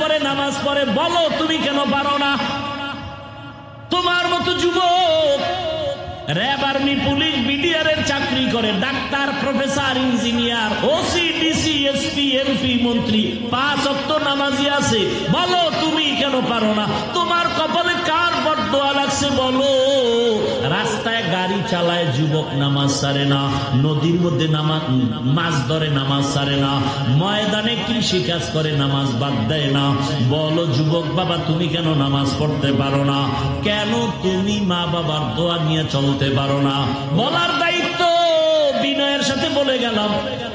পরে নামাজ পড়ে, বলো তুমি কেন পারো না? তোমার মতো যুবক র‍্যাব, আর্মি, পুলিশ, বিডিআর এর চাকরি করে, doctor, professor, engineer, OC, DC, SP, MP, মন্ত্রী, 5 ওয়াক্ত নামাজি আছে, বলো তুমি কেন পারো না? তোমার কপালে কার বদদোয়া লাগছে বলো? রাস্তায় গাড়ি চালায় যুবক, নামাজ ছাড়ে না। নদীর মধ্যে মাছ ধরে, নামাজ ছাড়ে না। ময়দানে কৃষি কাজ করে, নামাজ বাদ দেয় না। বলো যুবক বাবা, তুমি কেন নামাজ পড়তে পারো না? কেন তুমি মা বাবার দোয়া নিয়ে চলতে পারো না? বলার দায়িত্ব বিনয়ের সাথে বলে গেলাম,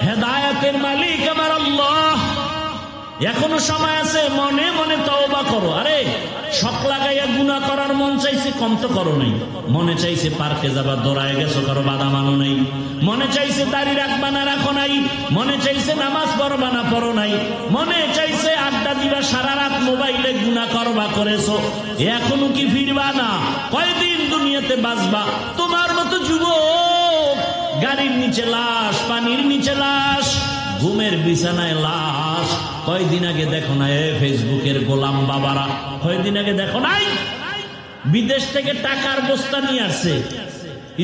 হেদায়েতের মালিক আমার আল্লাহ। এখনো সময় আছে, মনে মনে তওবা করো। আরে শখ লাগাইয়া গুনাহ করার মন চাইছে, কম তো করো নাই। মনে চাইছে পার্কে যাবা, দৌড়ায় গেছো, কারো বাধা মানো নাই। মনে চাইছে দাড়ি রাখবা না, রাখো নাই। মনে চাইছে নামাজ পড়বা না, পড়ো নাই। মনে চাইছে আড্ডা দিবা, সারা রাত মোবাইলে গুনাহ করবা, করেছো। এখনো কি ফিরবা না? কয়দিন দুনিয়াতে বাঁচবা? তোমার মতো যুবক গাড়ির নিচে লাশ, পানির নিচে লাশ, ঘুমের বিছানায় লাশ। কয়দিন আগে দেখো না ফেসবুকের গোলাম বাবারা, কয়দিন আগে দেখো নাই বিদেশ থেকে টাকার বস্তা নিয়ে আসছে,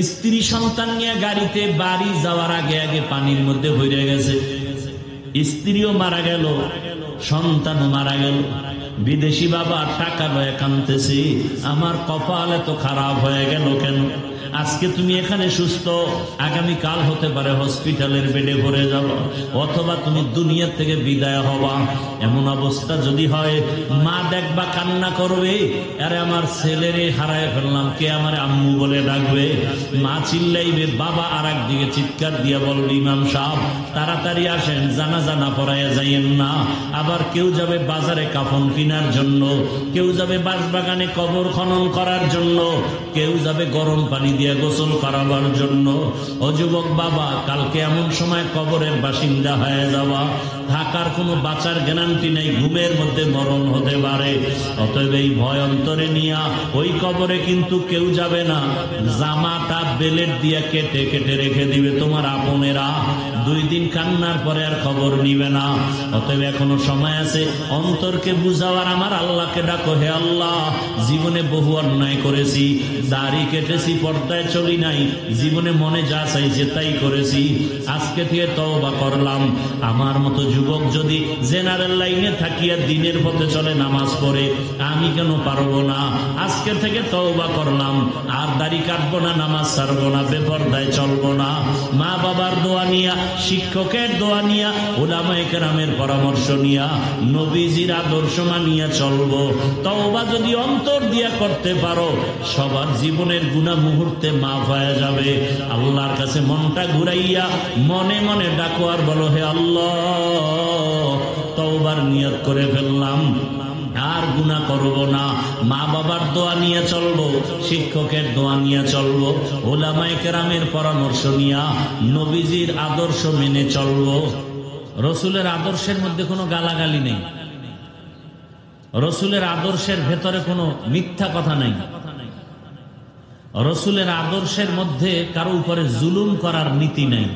স্ত্রী সন্তান নিয়ে গাড়িতে বাড়ি যাওয়ার আগে আগে পানির মধ্যে ভরে গেছে। স্ত্রীও মারা গেল, সন্তানও মারা গেল। বিদেশি বাবা টাকা লয়ে কাঁদতেছে, আমার কপাল এত খারাপ হয়ে গেল কেন? আজকে তুমি এখানে সুস্থ, আগামীকাল হতে পারে হসপিটালের বেডে ভরে যাব, অথবা তুমি দুনিয়া থেকে বিদায় হবা। এমন অবস্থা যদি হয়, মা দেখবা কান্না করবে, আরে আমার ছেলেরে হারায় ফেললাম, কে আমার আম্মু বলে ডাকবে। মা চিল্লাইবে, বাবা আর একদিকে চিৎকার দিয়া বলবে, ইমাম সাহেব তাড়াতাড়ি আসেন, জানাজা না পড়াইয়া যাইয়েন না। আবার কেউ যাবে বাজারে কাফন কেনার জন্য, কেউ যাবে বাঁশবাগানে কবর খনন করার জন্য, কেউ যাবে গরম পানি দিয়ে গোসল করাবার জন্য। ও যুবক বাবা, কালকে এমন সময় কবরের বাসিন্দা হয়ে যাওয়া, থাকার কোনো বাঁচার গ্যারান্টি নেই, ঘুমের মধ্যে মরণ হতে পারে। অতএব এই ভয় অন্তরে নিয়া ওই কবরে কিন্তু কেউ যাবে না, জামাটা বেলেট দিয়ে কেটে কেটে রেখে দিবে তোমার আপনেরা। 2 দিন কান্নার পরে আর খবর নিবে না। অতএব এখনো সময় আছে, অন্তরকে বুঝাওয়ার আমার আল্লাহকে ডাকো, হে আল্লাহ জীবনে বহু অন্যায় করেছি, দাড়ি কেটেছি, পর্দায় চলি নাই, জীবনে মনে যা চাইছে তাই করেছি, আজকে থেকে তওবা করলাম। আমার মতো যুবক যদি জেনারেল লাইনে থাকিয়া দিনের পথে চলে, নামাজ পড়ে, আমি কেন পারবো না? আজকে থেকে তওবা করলাম, আর দাড়ি কাটবো না, নামাজ ছাড়বো না, বেপরদায় চলবো না। মা বাবার দোয়া নিয়া, শিক্ষকের দোয়া নিয়া, উলামায়ে কেরামের পরামর্শ নিয়া, নবীজির আদর্শ মানিয়া চলবো। তওবা যদি অন্তর দিয়া করতে পারো, সবার জীবনের গুনাহ মুহূর্তে মাফ হয়ে যাবে। আল্লাহর কাছে মনটা ঘুরাইয়া মনে মনে ডাকো আর বলো, হে আল্লাহ তওবার নিয়ত করে ফেললাম, আর গুনাহ করব না। মা বাবার দোয়া নিয়ে চলবো, শিক্ষকের দোয়া নিয়ে চলবো, উলামায়ে কেরামের পরামর্শ নিয়া নবীজির আদর্শ মেনে চলবো। রসুলের আদর্শের মধ্যে কোনো গালাগালি নেই, রসুলের আদর্শের ভেতরে কোনো মিথ্যা কথা নেই, রসুলের আদর্শের মধ্যে কারো উপরে জুলুম করার নীতি নেই।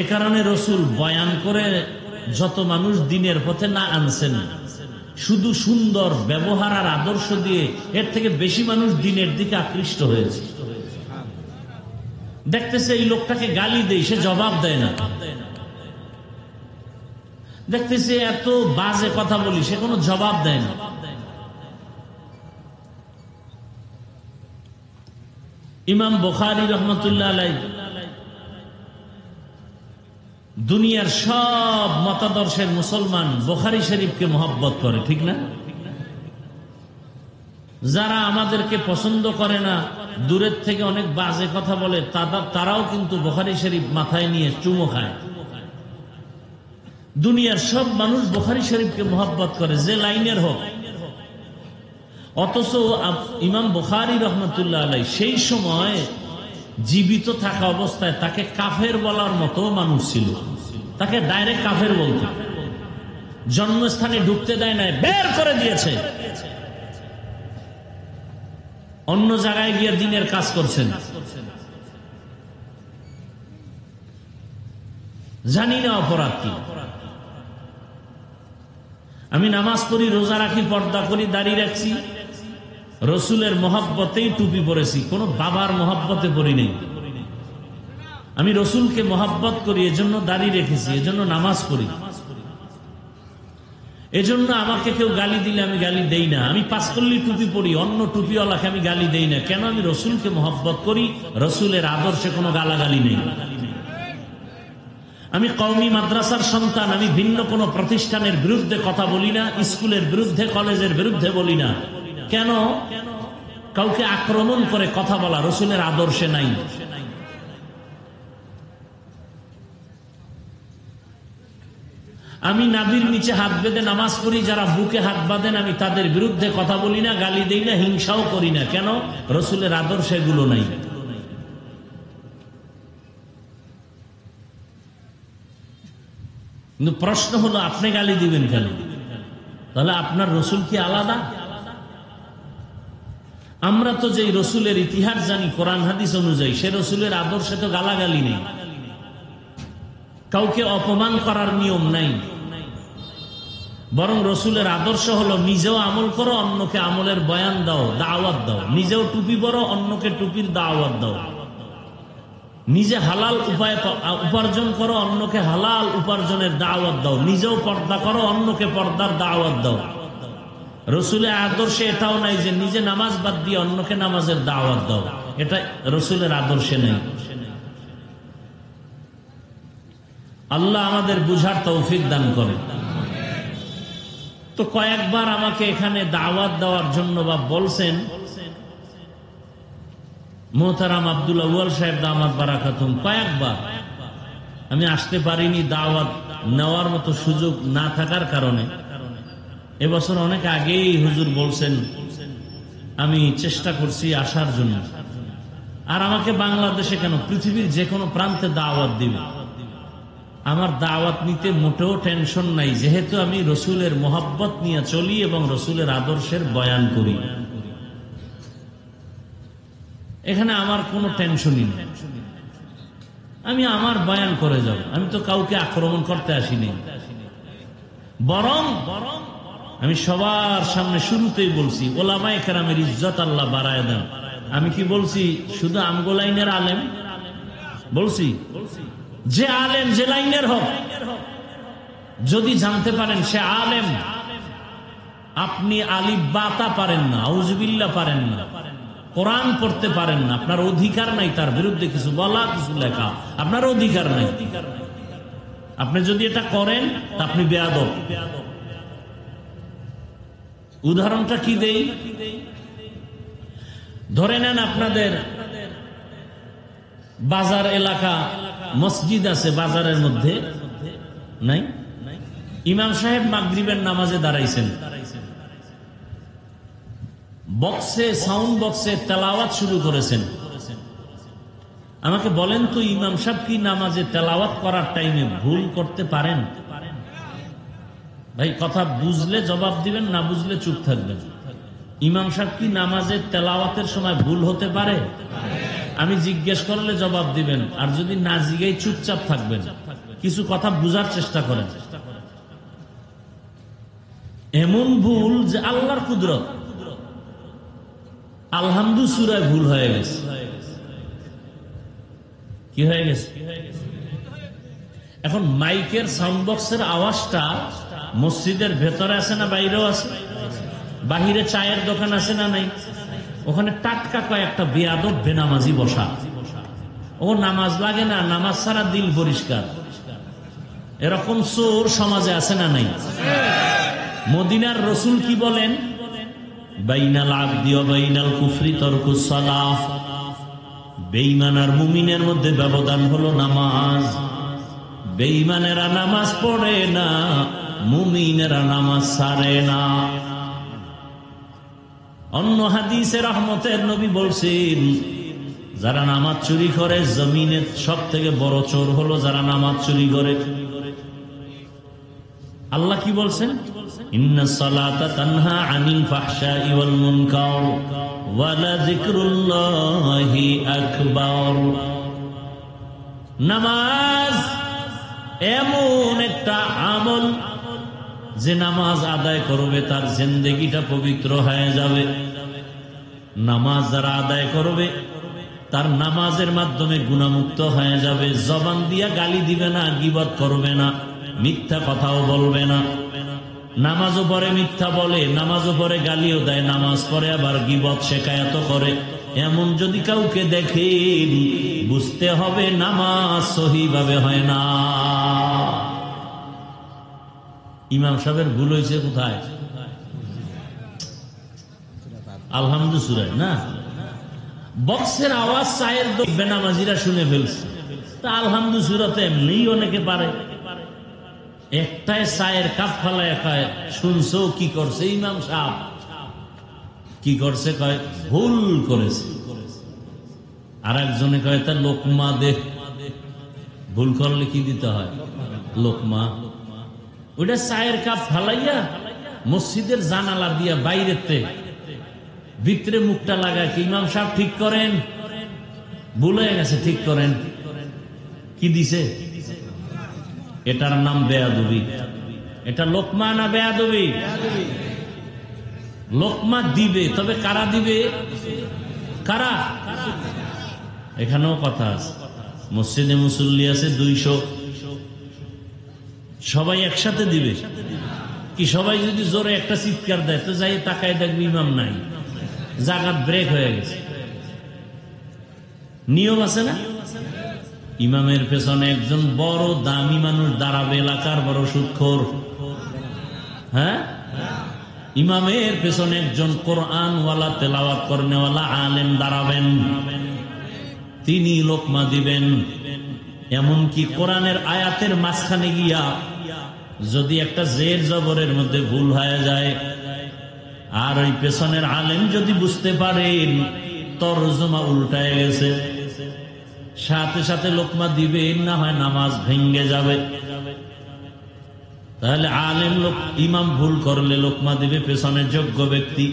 এ কারণে রসুল বয়ান করে যত মানুষ দিনের পথে না আনছেন, শুধু সুন্দর ব্যবহার আর আদর্শ দিয়ে এর থেকে বেশি মানুষ দিনের দিকে আকৃষ্ট হয়েছে। দেখতেছে এই লোকটাকে গালি দেয়, সে জবাব দেয় না। দেখতেছে এত বাজে কথা বলি, সে কোনো জবাব দেয় না। ইমাম বুখারী রহমতুল্লাহ আলাইহি দুনিয়ার সব মতাদর্শের মুসলমান বুখারী শরীফকে মহব্বত করে, ঠিক না? যারা আমাদেরকে পছন্দ করে না, দূরের থেকে অনেক বাজে কথা বলে, তারাও কিন্তু বুখারী শরীফ মাথায় নিয়ে চুমো খায়। দুনিয়ার সব মানুষ বুখারী শরীফকে মহব্বত করে, যে লাইনের হোক। অথচ ইমাম বুখারী রহমতুল্লাহ আলাইহি সেই সময় জীবিত থাকা অবস্থায় তাকে কাফের বলার মতো মানুষ ছিল, তাকে ডাইরেক্ট কাফের বলতো। জন্মস্থানে ঢুকতে দেয় নাই, বের করে দিয়েছে। অন্য জায়গায় গিয়ে দিনের কাজ করছেন। জানি না অপরাধ কি। আমি নামাজ পড়ি, রোজা রাখি, পর্দা করি, দাড়ি রাখছি, রসুলের মহব্বতেই টুপি পরেছি, কোনো বাবার মহব্বতে পড়ি নেই। আমি রসুলকে মহব্বত করি, এজন্য দাড়ি রেখেছি, এজন্য নামাজ পড়ি। এজন্য আমাকে কেউ গালি দিলে আমি গালি দেই না। আমি পাঁচকল্লি টুপি পরি, অন্য টুপিওয়ালাকে আমি গালি দেই না। কেন? আমি রসুলকে মহব্বত করি, রসুলের আদর্শে কোনো গালাগালি নেই। আমি কওমি মাদ্রাসার সন্তান, আমি ভিন্ন কোনো প্রতিষ্ঠানের বিরুদ্ধে কথা বলি না, স্কুলের বিরুদ্ধে, কলেজের বিরুদ্ধে বলি না। কেন? কাউকে আক্রমণ করে কথা বলা রসুলের আদর্শে নাই। আমি নাভির নিচে হাত বেঁধে নামাজ পড়ি, যারা বুকে হাত বাঁধেন আমি তাদের বিরুদ্ধে কথা বলি না, গালি দেই না, হিংসাও করি না। কেন? রসুলের আদর্শে এগুলো নাই। কিন্তু প্রশ্ন হলো, আপনি গালি দিবেন কেন? তাহলে আপনার রসুল কি আলাদা? আমরা তো যেই রসুলের ইতিহাস জানি কোরআন হাদিস অনুযায়ী, সে রসুলের আদর্শে তো গালাগালি নেই, কাউকে অপমান করার নিয়ম নাই। বরং রসুলের আদর্শ হলো নিজেও আমল করো, অন্যকে আমলের বয়ান দাও, দাওয়াত দাও। নিজেও টুপি পরো, অন্যকে টুপির দাওয়াত দাও। নিজে হালাল উপায় উপার্জন করো, অন্যকে হালাল উপার্জনের দাওয়াত দাও। নিজেও পর্দা করো, অন্যকে পর্দার দাওয়াত দাও। রসুলের আদর্শে এটাও নাই যে নিজে নামাজ বাদ দিয়ে অন্যকে নামাজের দাওয়াত দাও। এটা রসুলের আদর্শে নেই। আল্লাহ আমাদের বুঝার তৌফিক দান করে। তো কয়েকবার আমাকে এখানে দাওয়াত দেওয়ার জন্য বা বলছেন মোহতারাম আব্দুল আউয়াল সাহেব দামাত বারাকাতুম, কয়েকবার আমি আসতে পারিনি দাওয়াত নেওয়ার মতো সুযোগ না থাকার কারণে। এবছর অনেক আগেই হুজুর বলছেন, আমি চেষ্টা করছি আসার জন্য। আর আমাকে বাংলাদেশে কেন, পৃথিবীর যে কোনো প্রান্তে দাওয়াত দিবে, আমার দাওয়াত নিতে মোটেও টেনশন নাই, যেহেতু আমি রসুলের মহব্বত নিয়ে চলি এবং রসুলের আদর্শের বয়ান করি। এখানে আমার কোনো টেনশনই নেই, আমি আমার বয়ান করে যাব। আমি তো কাউকে আক্রমণ করতে আসিনি। বরং আমি সবার সামনে শুরুতেই বলছি, ওলামায়ে কেরামের ইজ্জত আল্লাহ বাড়ায় দেন। আমি কি বলছি? শুধু আমগো লাইনের আলেম বলছি? যে আলেম যে লাইনের হোক, যদি জানতে পারেন সে আলেম, আপনি আলিফ বাতা পারেন না, আউযুবিল্লাহ পারেন না, কোরআন পড়তে পারেন না, আপনার অধিকার নাই তার বিরুদ্ধে কিছু বলা, কিছু লেখা, আপনার অধিকার নাই। আপনি যদি এটা করেন তা আপনি বেয়াদব। উদাহরণটা কি দেই? ধরে নেন আপনাদের বাজার এলাকা, মসজিদ আছে বাজারের মধ্যে, নাই? ইমাম সাহেব মাগরিবের নামাজে দাঁড়াইছেন, বক্সে, সাউন্ড বক্সে তেলাওয়াত শুরু করেছেন। আমাকে বলেন তো, ইমাম সাহেব কি নামাজে তেলাওয়াত করার টাইমে ভুল করতে পারেন? ভাই কথা বুঝলে জবাব দিবেন, না বুঝলে চুপ থাকবেন। ইমাম সাহেব কি নামাজে তেলাওয়াতের সময় ভুল হতে পারে? আমি জিজ্ঞেস করলে জবাব দিবেন, আর যদি না জিজ্ঞাই চুপচাপ থাকবেন। কিছু কথা বুঝার চেষ্টা করেন। এমন ভুল যে আল্লাহর কুদরত, আলহামদু সূরায় ভুল হয়ে গেছে। কি হয়ে গেছে? এখন মাইকের সাউন্ড বক্সের আওয়াজটা মসজিদের ভেতরে আছে না বাইরেও আছে? বাহিরে চায়ের দোকান আছে না নাই? ওখানে টাটকা কয়েকটা বেয়াদব বেনামাজি বসা, ও নামাজ লাগে না, নামাজ ছাড়া দিল পরিষ্কার, এরকম চোর সমাজে আছে না নাই? মদিনার রসুল কি বলেন? বাইনাল আবদি ওয়া বাইনাল কুফরি তারকুস সালাহ। বেঈমান আর মুমিনের মধ্যে ব্যবধান হলো নামাজ। বেঈমানেরা নামাজ পড়ে না, মুমিনেরা নামাজ ছাড়ে না। অন্য হাদিসে রহমতের নবী বলছেন, যারা নামাজ চুরি করে জমিনের সব থেকে বড় চোর হলো যারা নামাজ চুরি করে। আল্লাহ কি বলছেন? ইন্নাস সালাতা তানহা আনিল ফাহশাই ওয়াল মুনকার ওয়া লাযিকরুল্লাহি আকবার। নামাজ এমন একটা আমল যে নামাজ আদায় করবে তার জিন্দেগিটা পবিত্র হয়ে যাবে। নামাজ যারা আদায় করবে তার নামাজের মাধ্যমে গুনাহমুক্ত হয়ে যাবে। জবান দিয়া গালি দিবে না, গীবত করবে না, মিথ্যা কথাও বলবে না। নামাজও পড়ে মিথ্যা বলে, নামাজও পড়ে গালিও দেয়, নামাজ পড়ে আবার গীবত শেখায়ত করে, এমন যদি কাউকে দেখেন বুঝতে হবে নামাজ সহিভাবে হয় না। ইমাম সাহেবের ভুল হয়েছে কোথায়? আলহামদুলিল্লাহ না, বক্সের আওয়াজ চায়ের বেনামাজিরা শুনে ফেলছে, তা আলহামদুলিল্লাহ তো এমনিই অনেকে পারে। একটাই চায়ের কাপ ফালায় খায়, শুনছো কি করছে ইমাম সাহেব? কি করছে? কয় ভুল করেছে। আর একজনে কয় তা লোকমা দে। ভুল করলে কি দিতে হয়? লোকমা। ওইটা চায়ের কাপ ফালাইয়া মসজিদের জানালা দিয়া বাইরেতে ভিতরে মুখটা লাগায় কি ইমাম সাহেব ঠিক করেন, ভুল হয়ে গেছে ঠিক করেন, কি দিছে? এটার নাম বেয়াদবি। এটা লোকমা না বেয়াদবি? লোকমা দিবে, তবে কারা দিবে? কারা? এখানেও কথা আছে। মসজিদে মুসল্লি আছে 200, সবাই একসাথে দিবে কি? সবাই যদি জোরে একটা চিৎকার দেয় তো যাই তাকায় দেখবি ইমাম নাই, জাগাত ব্রেক হয়ে গেছে। নিয়ম আছে না? ইমামের পেছনে একজন বড় দামি মানুষ দাঁড়াবে, এলাকার বড় সুদখোর। হ্যাঁ, ইমামের পেছনে একজন কোরআনওয়ালা তেলাওয়াত করনেওয়ালা আলেম দাঁড়াবেন, তিনি লোকমা দিবেন। এমনকি কোরআনের আয়াতের মাঝখানে গিয়া যদি একটা জের জবরের মধ্যে ভুল হয়ে যায় আর ওই পেছনের আলেম যদি বুঝতে পারেন তরজমা উল্টায় গেছে, সাথে সাথে লোকমা দিবেন, না হয় নামাজ ভেঙ্গে যাবে। তাহলে আলেম লোক ইমাম ভুল করলে লোকমা দিবে পেছনের যোগ্য ব্যক্তি।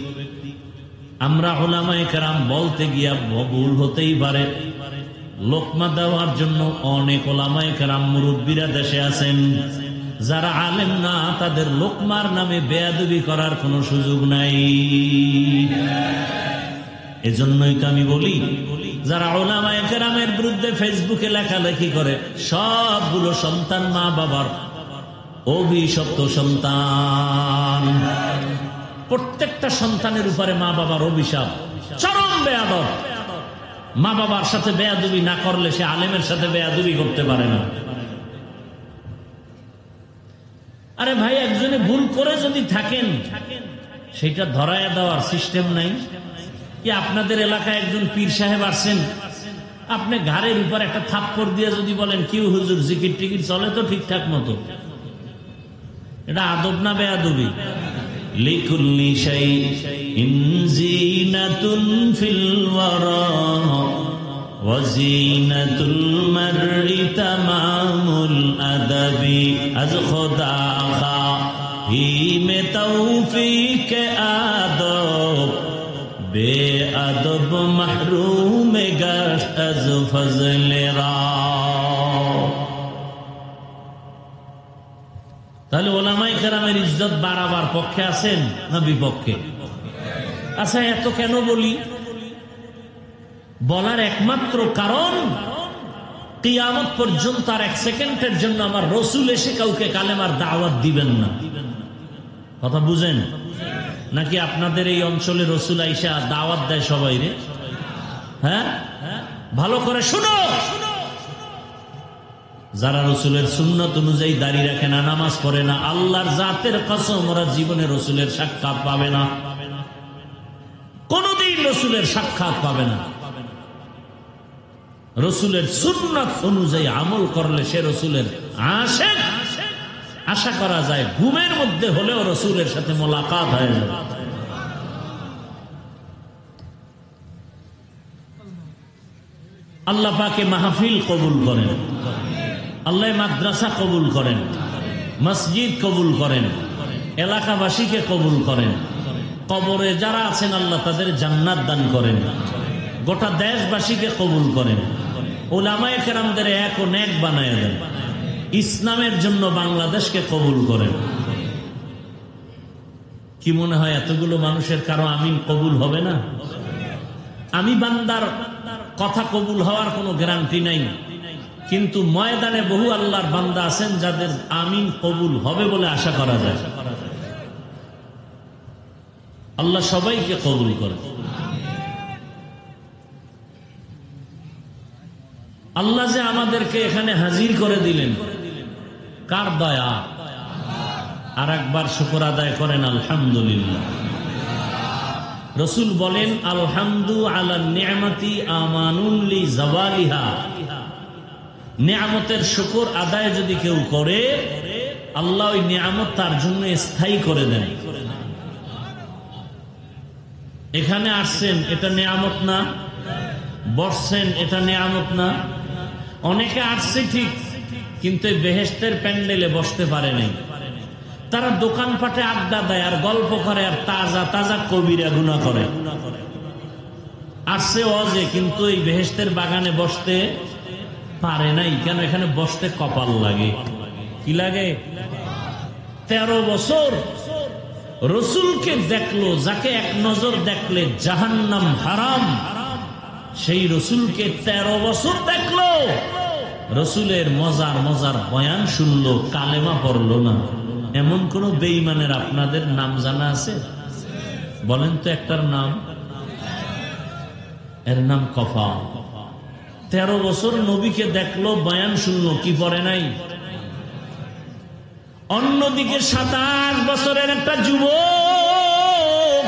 আমরা উলামায়ে কেরাম বলতে গিয়া ভুল হতেই পারে, লোকমা দেওয়ার জন্য অনেক উলামায়ে কেরাম মুরব্বীরা দেশে আছেন, যারা আলেম না তাদের লোকমার নামে বেয়াদবি করার কোনো সুযোগ নাই। এজন্যই তো আমি বলি, যারা উলামায়ে কেরামের বিরুদ্ধে ফেসবুকে লেখালেখি করে সবগুলো সন্তান মা বাবার অভিশপ্ত সন্তান। প্রত্যেকটা সন্তানের উপরে মা বাবার অভিশাপ, চরম বেয়াদব। মা বাবার সাথে বেয়াদবি না করলে সে আলেমের সাথে বেয়াদবি করতে পারে না। আরে ভাই, একজনে ভুল করে যদি থাকেন সেটা ধরায়া দেওয়ার সিস্টেম নাই কি? আপনাদের এলাকায় একজন পীর সাহেব আসছেন, আপনি ঘাড়ের উপর একটা থাপ্পড় দিয়ে যদি বলেন কি হুজুর জিকির টিকির চলে তো ঠিকঠাক মতো, এটা আদব না বেয়াদবি? লিকুল্লি শাইইন জিনাতুন ফিল ওয়ারা ওয়া জিনাতুল মারই তামামুল আদাবি আজ খোদা খাহি মে তৌফিক আদব বেআদব মাহরুম গাশত আজ ফজলে রা। তাহলে ওলামায়ে কেরামের ইজ্জত বাড়াবার পক্ষে আছেন না বিপক্ষে? আচ্ছা, এত কেন বলি? বলার একমাত্র কারণ, কিয়ামত পর্যন্ত আর 1 সেকেন্ডের জন্য আমার রসুল এসে কাউকে কালেমার দাওয়াত দিবেন না। কথা বুঝেন নাকি? আপনাদের এই অঞ্চলে রসুল আইসা দাওয়াত দেয় সবাই রে? হ্যাঁ, ভালো করে শুনো। যারা রসুলের সুন্নত অনুযায়ী দাড়ি রাখে না, নামাজ পড়ে না, আল্লাহর জাতের কসম ওরা জীবনে রসুলের সাক্ষাৎ পাবে না, কোনদিন রসুলের সাক্ষাৎ পাবে না। রসুলের সুন্নাত অনুযায়ী আমল করলে সে রসুলের আশিক। আশা করা যায় ঘুমের মধ্যে হলেও রসুলের সাথে মোলাকাত হয়ে যাবে। আল্লাহ পাকে মাহফিল কবুল করেন, আল্লাহ মাদ্রাসা কবুল করেন, মসজিদ কবুল করেন, এলাকাবাসীকে কবুল করেন। কবরে যারা আছেন আল্লাহ তাদের জান্নাত দান করেন, গোটা দেশবাসীকে কবুল করেন। উলামায়ে কেরামদের এক ও নেক বানায় দেন, ইসলামের জন্য বাংলাদেশকে কবুল করেন। কি মনে হয় এতগুলো মানুষের কারো আমিন কবুল হবে না? আমি বান্দার কথা কবুল হওয়ার কোনো গ্যারান্টি নাই, কিন্তু ময়দানে বহু আল্লাহর বান্দা আছেন যাদের আমিন কবুল হবে বলে আশা করা যায়। আল্লাহ সবাইকে কবুল করে। আল্লাহ যে আমাদেরকে এখানে হাজির করে দিলেন, কার দয়া! আর একবার শুকর আদায় করেন আলহামদুলিল্লাহ। রসুল বলেন, আলহামদু আলা নিয়ামতি আমানুল লি জাওয়ালিহা। নিয়ামতের শুকর আদায় যদি কেউ করে, আল্লাহ ওই নিয়ামত তার জন্য স্থায়ী করে দেন। এখানে আসছেন, এটা নিয়ামত না? বসছেন, এটা নিয়ামত না? অনেকে আসছে ঠিক, কিন্তু বেহেশতের প্যান্ডেলে বসতে পারে নাই। তারা দোকানপাটে আড্ডা দেয় আর গল্প করে আর তাজা তাজা কবিরা গুনাহ করে। আসছে ওয়াজে, কিন্তু এই বেহেশতের বাগানে বসতে পারে নাই। কেন? এখানে বসতে কপাল লাগে। কি লাগে? 13 বছর রসুলকে দেখলো, যাকে এক নজর দেখলে জাহান্নাম হারাম, সেই রসুলকে 13 বছর দেখলো, রসুলের মজার মজার বয়ান শুনলো, কালেমা পড়লো না। এমন কোন বেঈমানের আপনাদের নাম জানা আছে? বলেন তো একটার নাম। এর নাম কফা। 13 বছর নবীকে দেখলো, বয়ান শুনলো, কি পড়ে নাই? অন্যদিকে 27 বছরের একটা যুবক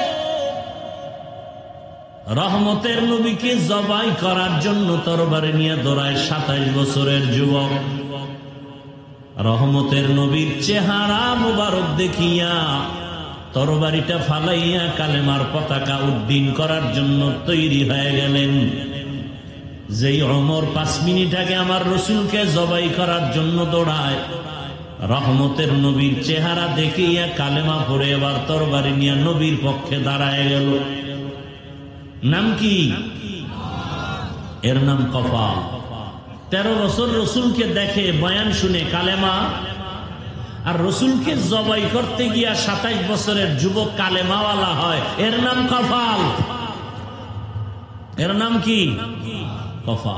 রহমতের নবীকে জবাই করার জন্য তরবারি নিয়ে দৌড়ায়। 27 বছরের যুবক রহমতের নবীর চেহারা মুবারক দেখিয়া তরবারিটা ফালাইয়া কালেমার পতাকা উড্ডীন করার জন্য তৈরি হয়ে গেলেন। যেই ওমর 5 মিনিট আগে আমার রসুলকে জবাই করার জন্য দৌড়ায়, রহমতের নবীর চেহারা দেখিয়া কালেমা পড়ে এবার তরবারি নিয়ে নবীর পক্ষে দাঁড়ায় গেল। নাম কি? এর নাম কফা। 13 বছর রসুলকে দেখে, বয়ান শুনে, কালেমা, আর রসুলকে জবাই করতে গিয়া 27 বছরের যুবক কালেমাওয়ালা হয়। এর নাম কফাল। এর নাম কি? কফা।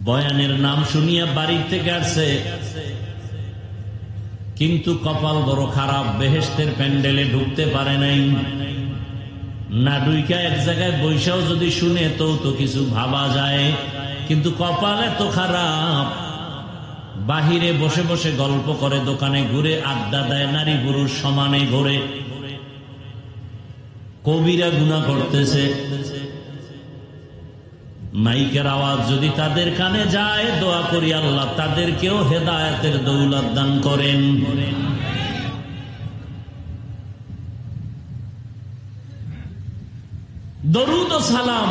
বয়ানের নাম শুনিয়া বাড়ি থেকে আসছে, কিন্তু কপাল বড় খারাপ, বেহেশতের প্যান্ডেলে ঢুকতে পারে নাই। না ঢুইকা এক জায়গায় বৈশাও যদি শুনে তো কিছু ভাবা যায়, কিন্তু কপাল এত খারাপ, বাহিরে বসে বসে গল্প করে, দোকানে ঘুরে আড্ডা দেয়, নারী পুরুষ সমানে ঘুরে, কবিরা গুনাহ করতেছে। মাইকের আওয়াজ যদি তাদের কানে যায়, দোয়া করি আল্লাহ তাদেরকেও হেদায়েতের দৌলত দান করেন। দরুদ ও সালাম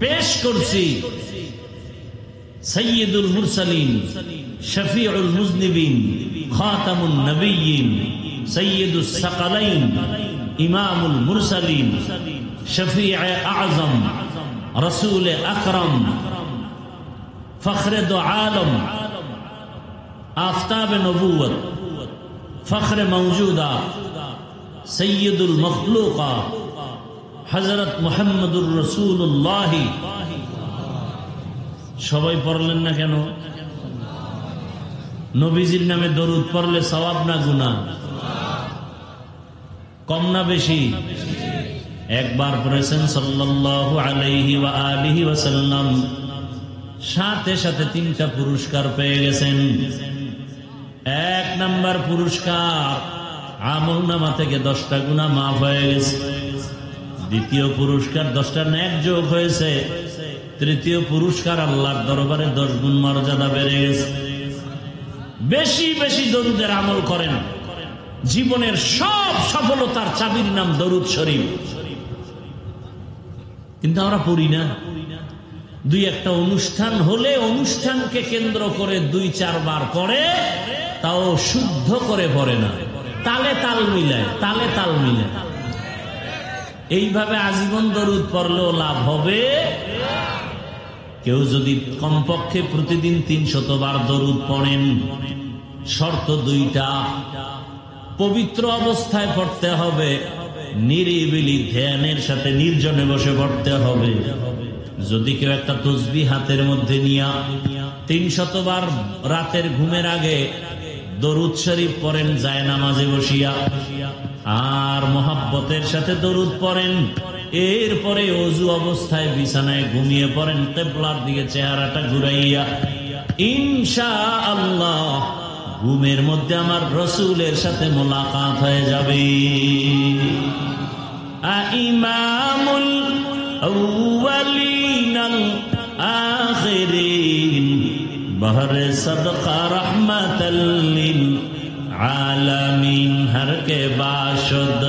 পেশ করছি সাইয়্যিদুল মুরসালিন, শফিউল মুজনিবিন, খাতামুন নবিয়্যিন, সাইয়্যিদুস সাকালাইন, ইমামুল মুরসালিন, শফিয়ে আযম, রসুল আকরম, ফখরে দো আলম, আফতাব নবুয়ত, ফখরে মওজুদা, সৈয়দুল মখলুকা, হযরত মুহাম্মদুর রাসূলুল্লাহ। সবাই পড়লেন না কেন? নবীজির নামে দরুদ পড়লে সওয়াব না গুনাহ? কম না বেশি? একবার পড়েছেন সাল্লাল্লাহু আলাইহি ওয়া আলিহি ওয়াসাল্লাম, সাথে সাথে 3টা পুরস্কার পেয়ে গেছেন। 1 নাম্বার পুরস্কার, আমলনামা থেকে 10টা গুনাহ মাফ হয়ে গেছে। দ্বিতীয় পুরস্কার, 10টা নেক যোগ হয়েছে। তৃতীয় পুরস্কার, আল্লাহর দরবারে 10 গুণ মর্যাদা বেড়ে গেছে। বেশি বেশি দরুদের আমল করেন, জীবনের সব সফলতার চাবির নাম দরুদ শরীফ। কিন্তু আমরা পড়ি না। 2-1টা অনুষ্ঠান হলে অনুষ্ঠানকে কেন্দ্র করে 2-4 বার পড়ে, তাও শুদ্ধ করে পড়ে না, তালে তাল মিলায়, তালে তাল মিলায়। এইভাবে আজীবন দরুদ পড়লেও লাভ হবে। কেউ যদি কমপক্ষে প্রতিদিন 300 বার দরুদ পড়েন, শর্ত দুইটা, পবিত্র অবস্থায় পড়তে হবে, নিরিবিলি ধ্যানের সাথে নির্জনে বসে পড়তে হবে। যদি কেউ একটা তসবিহ হাতের মধ্যে নিয়া 300 বার রাতের ঘুমের আগে দরুদ শরীফ পড়েন যায় নামাজে বসিয়া, আর মোহাব্বতের সাথে দরুদ পড়েন, এরপরে ওযু অবস্থায় বিছানায় ঘুমিয়ে পড়েন কিবলার দিকে চেহারাটা ঘুরাইয়া, ইনশাআল্লাহ ঘুমের মধ্যে আমার রাসূলের সাথে মোলাকাত হয়ে যাবে। ইমামুল আউয়ালিন আল আখিরিন বহরে সদকা রহমাতাল লিল আলামিন, হর কে বাশদ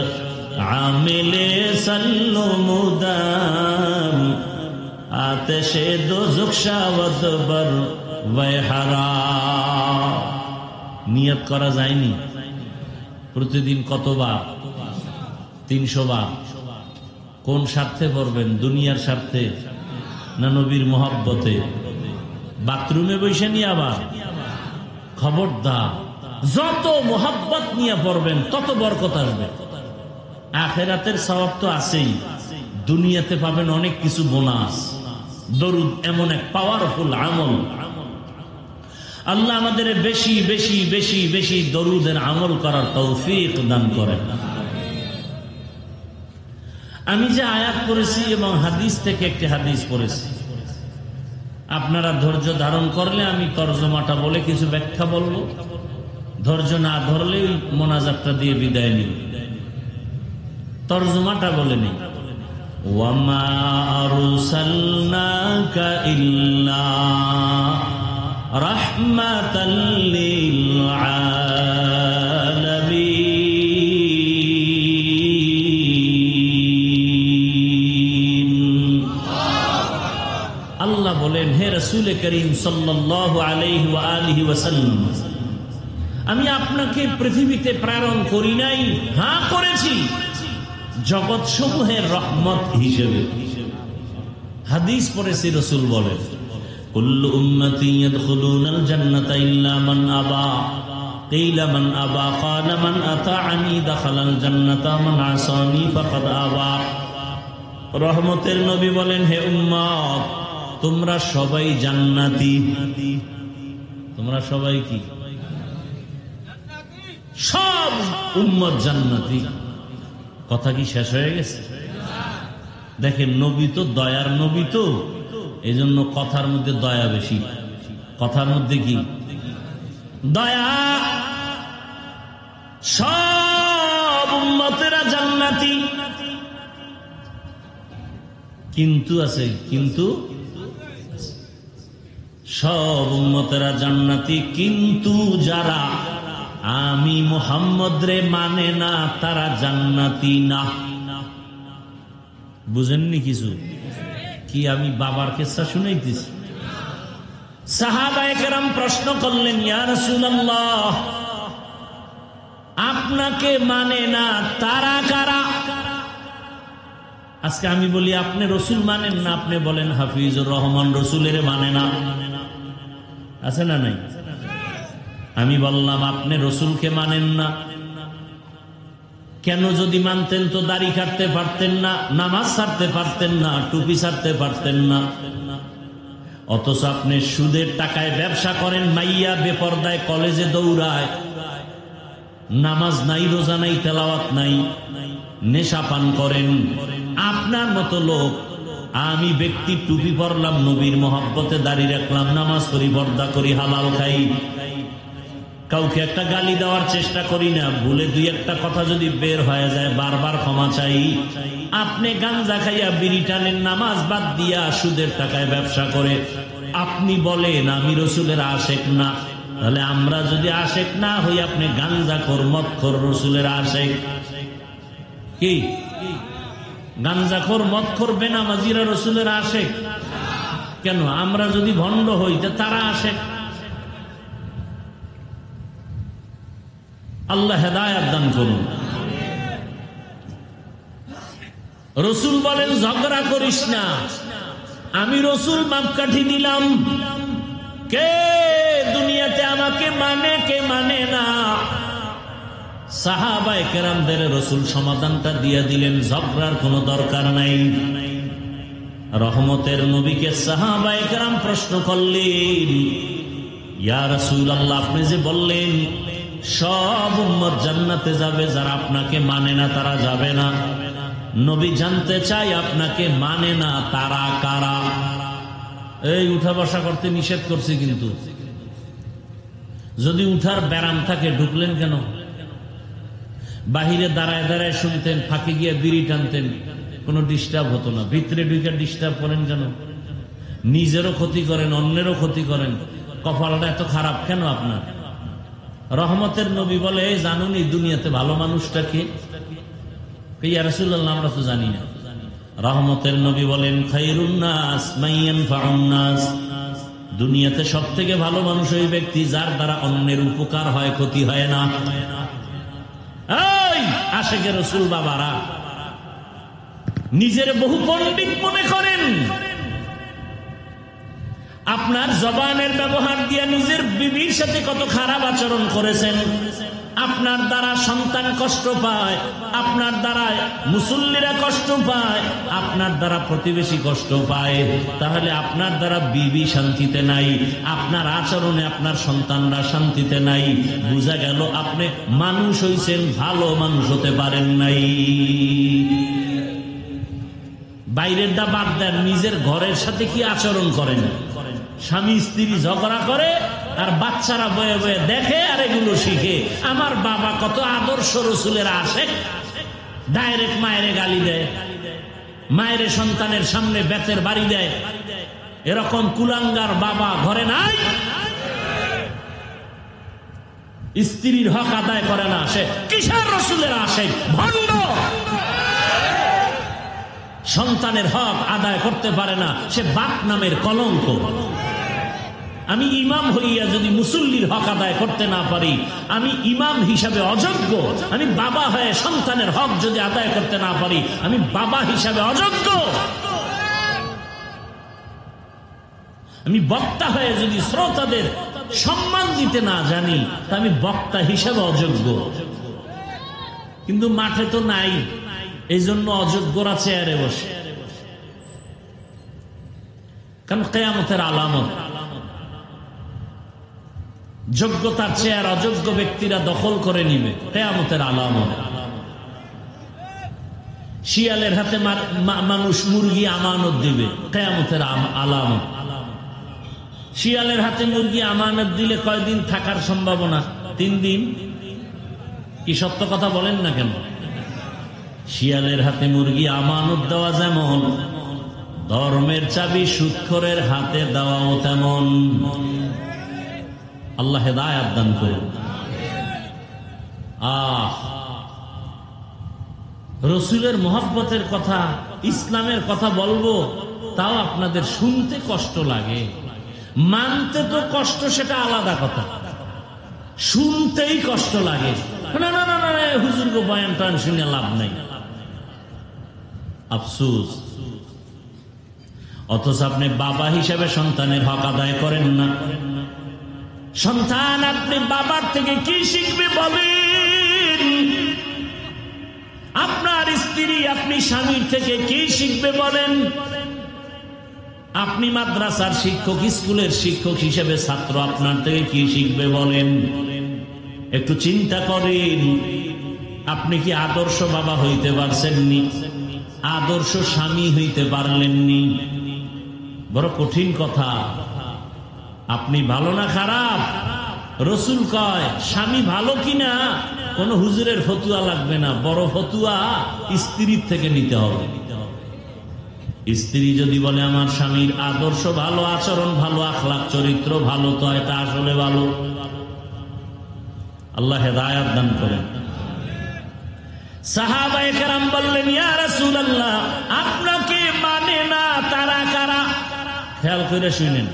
আমিলে সল্লু মুদাম আতশে দোজখ শাওয়াত বর ওয়াহরা। নিয়ত করা যায়নি প্রতিদিন কতবার? 300 বার। কোন স্বার্থে পড়বেন? দুনিয়ার স্বার্থে না নবীর মহব্বতে? বাথরুমে বসে নিয়ে আবার খবরদার, যত মহব্বত নিয়ে পড়বেন তত বরকত আসবে। আখিরাতের সওয়াব তো আছেই, দুনিয়াতে পাবেন অনেক কিছু বোনাস। দরুদ এমন এক পাওয়ারফুল আমল, আল্লাহ আমাদের বেশি বেশি বেশি বেশি দরুদের আমল করার তৌফিক দান করেন। আমি যে আয়াত পড়েছি এবং হাদিস থেকে একটি হাদিস পড়েছি, আপনারা ধৈর্য ধারণ করলে আমি তরজমাটা বলে কিছু ব্যাখ্যা বলবো, ধৈর্য না ধরলে মোনাজাতটা দিয়ে বিদায় নিব। তরজমাটা বলে নেই। ওয়ামা আরসালনাকা ইল্লা রাহমাতাল লিল আলামিন। আল্লাহ বলেন, হে রাসূল করিম সাল্লাল্লাহু আলাইহি ওয়া আলিহি ওয়াসাল্লাম, আমি আপনাকে পৃথিবীতে প্রেরণ করি নাই, হ্যাঁ করেছি জগৎ সমূহের রহমত হিসেবে। হাদিস পড়েছি, রাসূল বলেন, কুল্লু উম্মতি ইয়াদখুলুনাল জান্নাতা ইল্লা মান আবা, কিলা মান আবা, ক্বালা মান আতাআনি দাখালাল জান্নাতা, মান আসানি ফাকাদ আবা। রহমতের নবী বলেন, হে উম্মত, তোমরা সবাই জান্নাতি। তোমরা সবাই কি? সব উম্মত জান্নাতি। কথা কি শেষ হয়ে গেছে? দেখেন, নবী তো দয়ার নবী, তো এই জন্য কথার মধ্যে দয়া বেশি। কথার মধ্যে কি দয়া? সব উম্মতেরা জান্নাতি, কিন্তু আছে, কিন্তু সব উম্মতেরা জান্নাতি, কিন্তু যারা আমি মুহাম্মদ রে মানে না তারা জান্নাতি না। বুঝেননি কিছু? কি আমি বাবার কিসসা শুনাইতেছি? সাহাবায়ে কেরাম প্রশ্ন করলেন, ইয়া রাসূলুল্লাহ, আপনাকে মানে না তারা কারা? আজকে আমি বলি আপনি রসুল মানেন না, আপনি বলেন হাফিজুর রহমান রসুলের মানে না, আছে না নাই? আমি বললাম আপনি রসুলকে মানেন না কেন? যদি মানতেন তো দাড়ি কাটতে পারতেন না, নামাজ ছাড়তে পারতেন না, টুপি ছাড়তে পারতেন না। অথচ আপনি সুদের টাকায় ব্যবসা করেন, মাইয়া বেপরদায় কলেজে দৌড়ায়, নামাজ নাই, রোজা নাই, তেলাওয়াত নাই, নেশা পান করেন। আপনার মতো লোক, আমি ব্যক্তি টুপি পরলাম, নবীর মহব্বতে দাড়ি রাখলাম, নামাজ করি, পর্দা করি, হালাল খাই, কাউকে একটা গালি দেওয়ার চেষ্টা করি না, ভুলে দুই একটা কথা যদি বের হয়ে যায় বারবার ক্ষমা চাই। আপনি গাঞ্জা খাইয়া, বিড়ি টানেন, নামাজ বাদ দিয়া সুদের টাকায় ব্যবসা করে, আপনি বলেন আমি রসুলের আশেক না। তাহলে আমরা যদি আশেক না হই, আপনি গাঞ্জাখোর, মদখোর, রসুলের আশেক কি? গাঞ্জাখোর, মদখোর, বেনামাজিরা রসুলের আশেক কেন? আমরা যদি ভণ্ড হই তো তারা আশেক। আল্লাহ হেদায়েত দান করুন। রসুল বলেন, ঝগড়া করিস না, আমি রসুল মাপকাঠি দিলাম। কে দুনিয়াতে আমাকে কে মানে না। সাহাবায়ে কেরামদের রাসূল সমাধানটা দিয়ে দিলেন, ঝগড়ার কোনো দরকার নাই। রহমতের নবীকে সাহাবায়ে কেরাম প্রশ্ন করলেন, ইয়া রাসূলুল্লাহ, আপনি যে বললেন সব উম্মত জান্নাতে যাবে, যারা আপনাকে মানে না তারা যাবে না। নবী জানতে চাই আপনাকে মানে না তারা কারা? এই উঠা বসা করতে নিষেধ করছি, কিন্তু যদি উঠার ব্যারাম থাকে ঢুকলেন কেন? বাহিরে দাঁড়ায় দাঁড়ায় শুনতেন, ফাঁকে গিয়ে বিড়ি টানতেন, কোনো ডিস্টার্ব হতো না। ভিতরে ঢুকে ডিস্টার্ব করেন কেন? নিজেরও ক্ষতি করেন, অন্যেরও ক্ষতি করেন। কপালটা এত খারাপ কেন আপনার? রহমতের নবী বলে, জানুনি দুনিয়াতে ভালো মানুষটা কে? ইয়া রাসূলুল্লাহ, আমরা তো জানি না। রহমতের নবী বলেন, খায়রুন নাস মান ইয়ানফাউন নাস, দুনিয়াতে সবথেকে ভালো মানুষ ওই ব্যক্তি যার দ্বারা অন্যের উপকার হয়, ক্ষতি হয় না। এই আশিকে রাসূল বাবারা নিজের বহু পণ্ডিত মনে করেন, আপনার জবানের ব্যবহার দিয়ে নিজের বিবির সাথে কত খারাপ আচরণ করেছেন। আপনার দ্বারা সন্তান কষ্ট পায়, আপনার দ্বারা মুসল্লিরা কষ্ট পায়, আপনার দ্বারা প্রতিবেশী কষ্ট পায়। তাহলে আপনার দ্বারা বিবি শান্তিতে নাই, আপনার আচরণে আপনার সন্তানরা শান্তিতে নাই। বোঝা গেল আপনি মানুষ হইছেন, ভালো মানুষ হতে পারেন নাই। বাইরের দা বাদ দেন, নিজের ঘরের সাথে কি আচরণ করেন? স্বামী স্ত্রী ঝগড়া করে আর বাচ্চারা বয়ে বয়ে দেখে আর এগুলো শিখে। আমার বাবা কত আদর্শ রাসূলের আশিক, ডাইরেক্ট মায়েরে গালি দেয়, মায়ের সন্তানের সামনে বেতের বাড়ি দেয়। এরকম কুলাঙ্গার বাবা ঘরে নাই। স্ত্রীর হক আদায় করে না, সে কিসের রাসূলের আশিক? ভণ্ড। সন্তানের হক আদায় করতে পারে না, সে বাপ নামের কলঙ্ক। আমি ইমাম হইয়া যদি মুসল্লির হক আদায় করতে না পারি, আমি ইমাম হিসাবে অযোগ্য। আমি বাবা হয়ে সন্তানের হক যদি আদায় করতে না পারি, আমি বাবা হিসাবে অযোগ্য। আমি বক্তা হয়ে যদি শ্রোতাদের সম্মান দিতে না জানি, তা আমি বক্তা হিসাবে অযোগ্য। কিন্তু মাঠে তো নাই, এই জন্য অযোগ্যরা চেয়ারে বসে। কারণ কিয়ামতের আলামত, যোগ্যতার চেয়ার অযোগ্য ব্যক্তিরা দখল করে নিবে, কিয়ামতের আলামত। শিয়ালের হাতে মানুষ মুরগি আমানত দিবে, কিয়ামতের আলামত। শিয়ালের হাতে মুরগি আমানত দিলে কয়দিন থাকার সম্ভাবনা? 3 দিন। কি সত্য কথা বলেন না কেন? শিয়ালের হাতে মুরগি আমানত দেওয়া যেমন, ধর্মের চাবি সুদখোরের হাতে দেওয়াও তেমন। আল্লাহ হেদায়েত দান করুন। রাসূলের মহব্বতের কথা, ইসলামের কথা বলবো, তাও আপনাদের শুনতে কষ্ট লাগে। মানতে তো কষ্ট, সেটা আলাদা কথা, শুনতেই কষ্ট লাগে। না না না না, হুজুর গো বয়ান টান শুনে লাভ নাই, আফসোস। অথচ আপনি বাবা হিসেবে সন্তানের হক আদায় করেন না। সন্তান আপনি বাবার থেকে কি শিখবে বলেন? আপনার স্ত্রী আপনি স্বামীর থেকে কি শিখবে বলেন? আপনি মাদ্রাসার শিক্ষক, স্কুলের শিক্ষক হিসেবে ছাত্র আপনার থেকে কি শিখবে বলেন? একটু চিন্তা করেন। আপনি কি আদর্শ বাবা হইতে পারছেননি? আদর্শ স্বামী হইতে পারলেননি? বড় কঠিন কথা। আপনি ভালো না খারাপ, রাসূল কয় স্বামী ভালো কিনা কোন হুজুরের ফতুয়া লাগবে না, বড় ফতুয়া স্ত্রীর থেকে নিতে হবে। স্ত্রী যদি বলে আমার স্বামীর আদর্শ ভালো, আচরণ ভালো, আখলাক চরিত্র ভালো, তো এটা আসলে ভালো। আল্লাহ হেদায়েত দান করেন। সাহাবায়ে কেরাম বললেন, ইয়া রাসূলুল্লাহ, আপনাকে মানে না তারা কারা? খেয়াল করে শুনেন,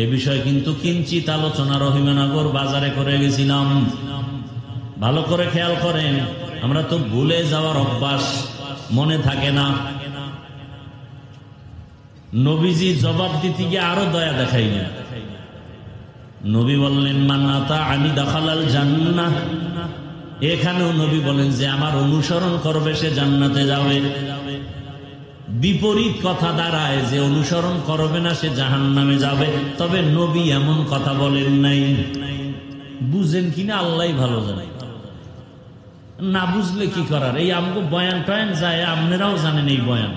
এ বিষয়ে কিন্তু কিঞ্চিত আলোচনা রহিমানগর বাজারে করে গেছিলাম। ভালো করে খেয়াল করেন, আমরা তো ভুলে যাওয়ার অভ্যাস, মনে থাকে না। নবীজি জবাব দিতে গিয়ে আরো দয়া দেখাইলেন। নবী বললেন মান আতাআনি দাখালাল জান্নাহ। এখানেও নবী বলেন যে আমার অনুসরণ করবে সে জান্নাতে যাবে। বিপরীত কথা দাঁড়ায় যে অনুসরণ করবে না সে জাহান্নামে যাবে। তবে নবী এমন কথা বলেন নাই। বুঝেন কিনা আল্লাহই ভালো জানে, না বুঝলে কি করার। এই আমগো বয়ান টয়ান যায়, আপনারাও জানেন এই বয়ান।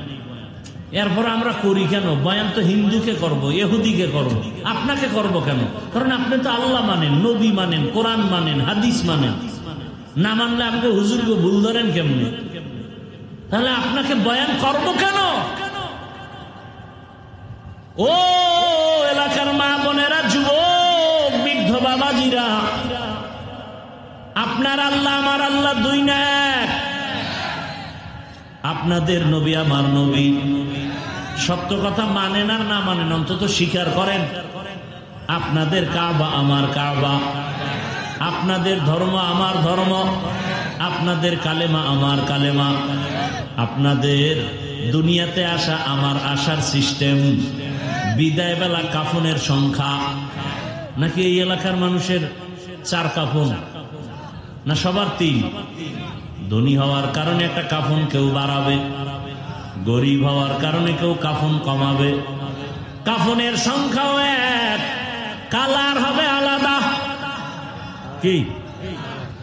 এরপর আমরা করি কেন? বয়ান তো হিন্দুকে করব, ইহুদিকে করব, আপনাকে করব কেন? কারণ আপনি তো আল্লাহ মানেন, নবী মানেন, কোরআন মানেন, হাদিস মানেন। না মানলে আমাকে হুজুরকে ভুল ধরেন কেমনে? তাহলে আপনাকে বয়ান করব কেন? ও এলাকার মা বোনেরা, যুবক, বৃদ্ধ বাবাজিরা, আপনার আল্লাহ আমার আল্লাহ দুই না এক। আপনাদের নবী আমার নবী। সত্য কথা মানেন আর না মানেন, অন্তত স্বীকার করেন। আপনাদের কাবা আমার কাবা, আপনাদের ধর্ম আমার ধর্ম, আপনাদের কালেমা আমার কালেমা, আপনাদের দুনিয়াতে আসা আমার আসার সিস্টেম, বিদায় বেলা কাফনের সংখ্যা, নাকি এই এলাকার মানুষের 4 কাফন, না সবার 3? ধনী হওয়ার কারণে একটা কাফন কেউ বাড়াবে, গরিব হওয়ার কারণে কেউ কাফন কমাবে। কাফনের সংখ্যাও এক, কালার হবে আলাদা। কি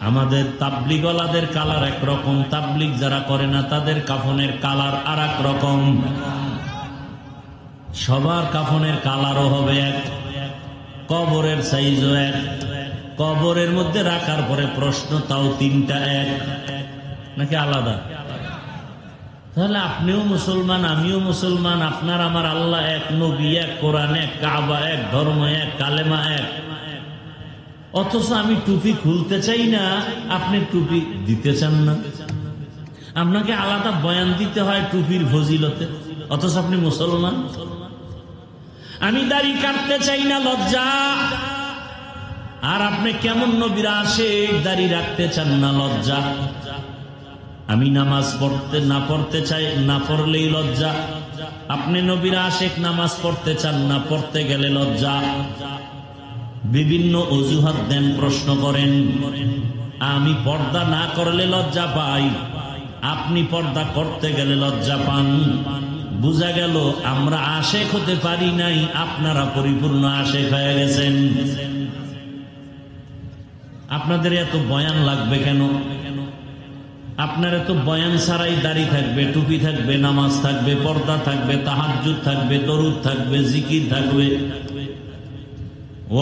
আমাদের তাবলিগওয়ালাদের কালার একরকম, তাবলিগ যারা করে না তাদের কাফনের কালার আর এক রকম। সবার কাফনের কালারও হবে এক, কবরের সাইজও এক, কবরের মধ্যে রাখার পরে প্রশ্ন তাও 3টা এক, নাকি আলাদা? তাহলে আপনিও মুসলমান, আমিও মুসলমান, আপনার আমার আল্লাহ এক, নবী এক, কোরআন এক, কাবা এক, ধর্ম এক, কালেমা এক। অথচ আমি টুপি খুলতে চাই না, আপনি টুপি দিতে চান না। আপনাকে আলাদা বয়ান দিতে হয় টুপির ফজিলতে, অথচ আপনি মুসলমান। আমি দাড়ি কাটতে চাই না, লজ্জা। আর আপনি কেমন নবীর আশিক, দাড়ি রাখতে চান না, লজ্জা। আমি নামাজ পড়তে চাই, না পড়লেই লজ্জা। আপনি নবীর আশিক, নামাজ পড়তে চান না, পড়তে গেলে লজ্জা। বিভিন্ন অজুহাত দেন, প্রশ্ন করেন। আমি পর্দা না করলে লজ্জা পাই, আপনি পর্দা করতে গেলে লজ্জা পান। বুঝা গেল আমরা আশিক হতে পারি নাই, আপনারা পরিপূর্ণ আশিক হয়ে গেছেন। আপনাদের এত বয়ান লাগবে কেন? আপনার এত বয়ান ছাড়াই দাড়ি থাকবে, টুপি থাকবে, নামাজ থাকবে, পর্দা থাকবে, তাহাজ্জুদ থাকবে, দরুদ থাকবে, জিকির থাকবে।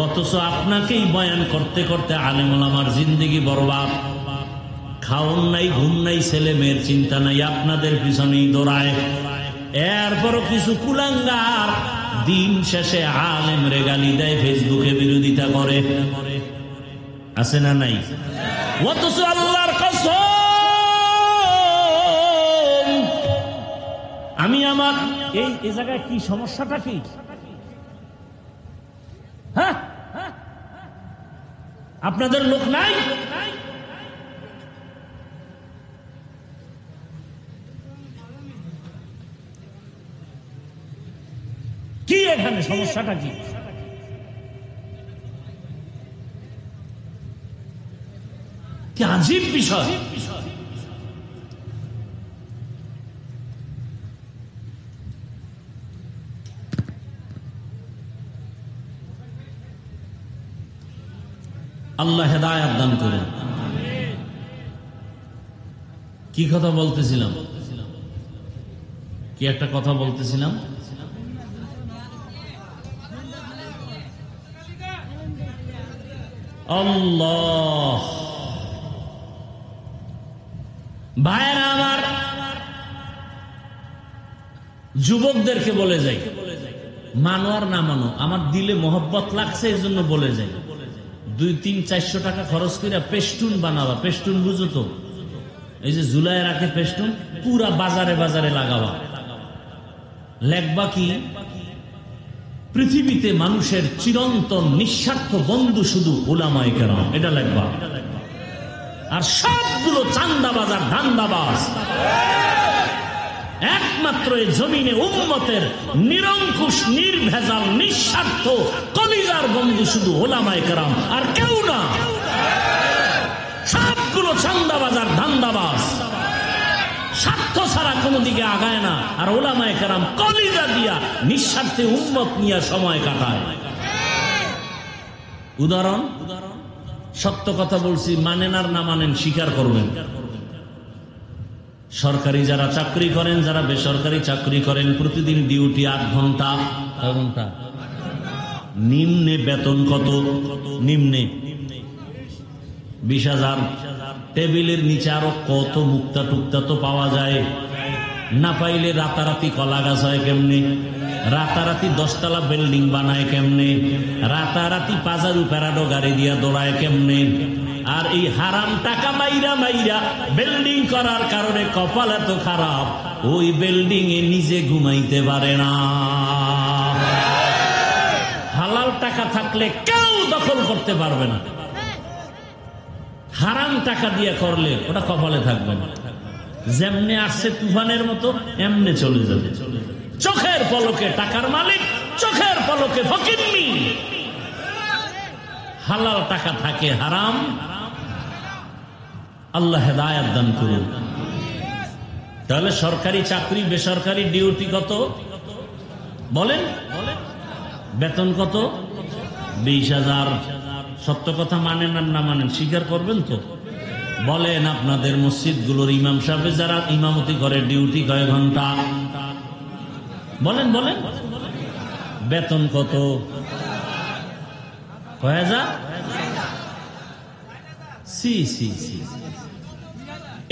অথচ আপনাকেই বয়ান করতে করতে আলেম ওলামার জিন্দেগি বরবাদ। খাওন নাই, ঘুম নাই, ছেলে মেয়ের চিন্তা নাই, আপনাদের পিছনেই দৌড়ায়। এরপরও কিছু কুলাঙ্গার দিন শেষে আলেম রে গালি দেয়, ফেসবুকে বিরোধিতা করে, আছে না নাই? অথচ আল্লাহর কসম, আমি আমার এই জায়গায় কি সমস্যাটা কি? হ্যাঁ, আপনাদের লোক নাই? কি এখানে সমস্যাটা কি? কি আজীব বিষয়। আল্লাহ হেদায়েত দান করেন। কি কথা বলতেছিলাম? কি একটা কথা বলতেছিলাম? আল্লাহ, ভাইরা আমার, যুবকদেরকে বলে যাই, মানো আর না মানো, আমার দিলে মোহব্বত লাগছে এই জন্য বলে যাই। 200-400 টাকা খরচ করে পেস্টুন বানাবা। পেস্টুন বুঝো তো? এই যে জুলাই রাখে পেস্টুন, পুরা বাজারে বাজারে লাগাবা। লেখবা কি? পৃথিবীতে মানুষের চিরন্তন নিঃস্বার্থ বন্ধু শুধু উলামায়ে কেরাম, এটা লেখবা। আর সবগুলো চান্দাবাজ আর ধান্দাবাজ। একমাত্র এই জমিনে উম্মতের নিরঙ্কুশ নির্ভেজাল নিঃস্বার্থ কলিজার বন্ধু শুধু ওলামায়ে কেরাম, আর কেউ না। সবগুলো চান্দাবাজার ধান্দাবাজ, স্বার্থ ছাড়া কোনো দিকে আগায় না। আর ওলামায়ে কেরাম কলিজা দিয়া নিঃস্বার্থে উম্মত নিয়ে সময় কাটায়। উদাহরণ, সত্য কথা বলছি, মানেন আর না মানেন স্বীকার করবেন। সরকারি যারা চাকরি করেন, যারা বেসরকারি চাকরি করেন, প্রতিদিন ডিউটি 8 ঘন্টা। নিম্নে বেতন কত? নিম্নে 20,000। টেবিলের নিচে আরো কত মুক্তা টুক্তা তো পাওয়া যায়। না পাইলে রাতারাতি কলা গাছ হয় কেমনে? রাতারাতি 10 তলা বিল্ডিং বানায় কেমনে? রাতারাতি পাজারু প্যারাডো গাড়ি দিয়া দৌড়ায় কেমনে? আর এই হারাম টাকা মাইরা মাইরা বিল্ডিং করার কারণে কপাল এত খারাপ, ওই বিল্ডিং এ নিজে ঘুমাইতে পারে না। হালাল টাকা থাকলে কেউ দখল করতে পারবে না। হারাম টাকা দিয়ে করলে ওটা কপালে থাকবে না। যেমনে আসছে তুফানের মতো এমনে চলে যাবে। চোখের পলকে টাকার মালিক, চোখের পলকে ফকিন্নি। হালাল টাকা থাকে, হারাম। আল্লাহ হেদায়েত দান করুন। তাহলে সরকারি চাকরি বেসরকারি ডিউটি কত বলেন? বেতন কত? 20,000। সত্য কথা মানেন আর না মানেন স্বীকার করবেন তো? বলেন, আপনাদের মসজিদগুলোর ইমাম সাহেব যারা ইমামতি করে ডিউটি কয় ঘন্টা? বলেন বলেন। বেতন কত? কয় হাজার? সি সি সি।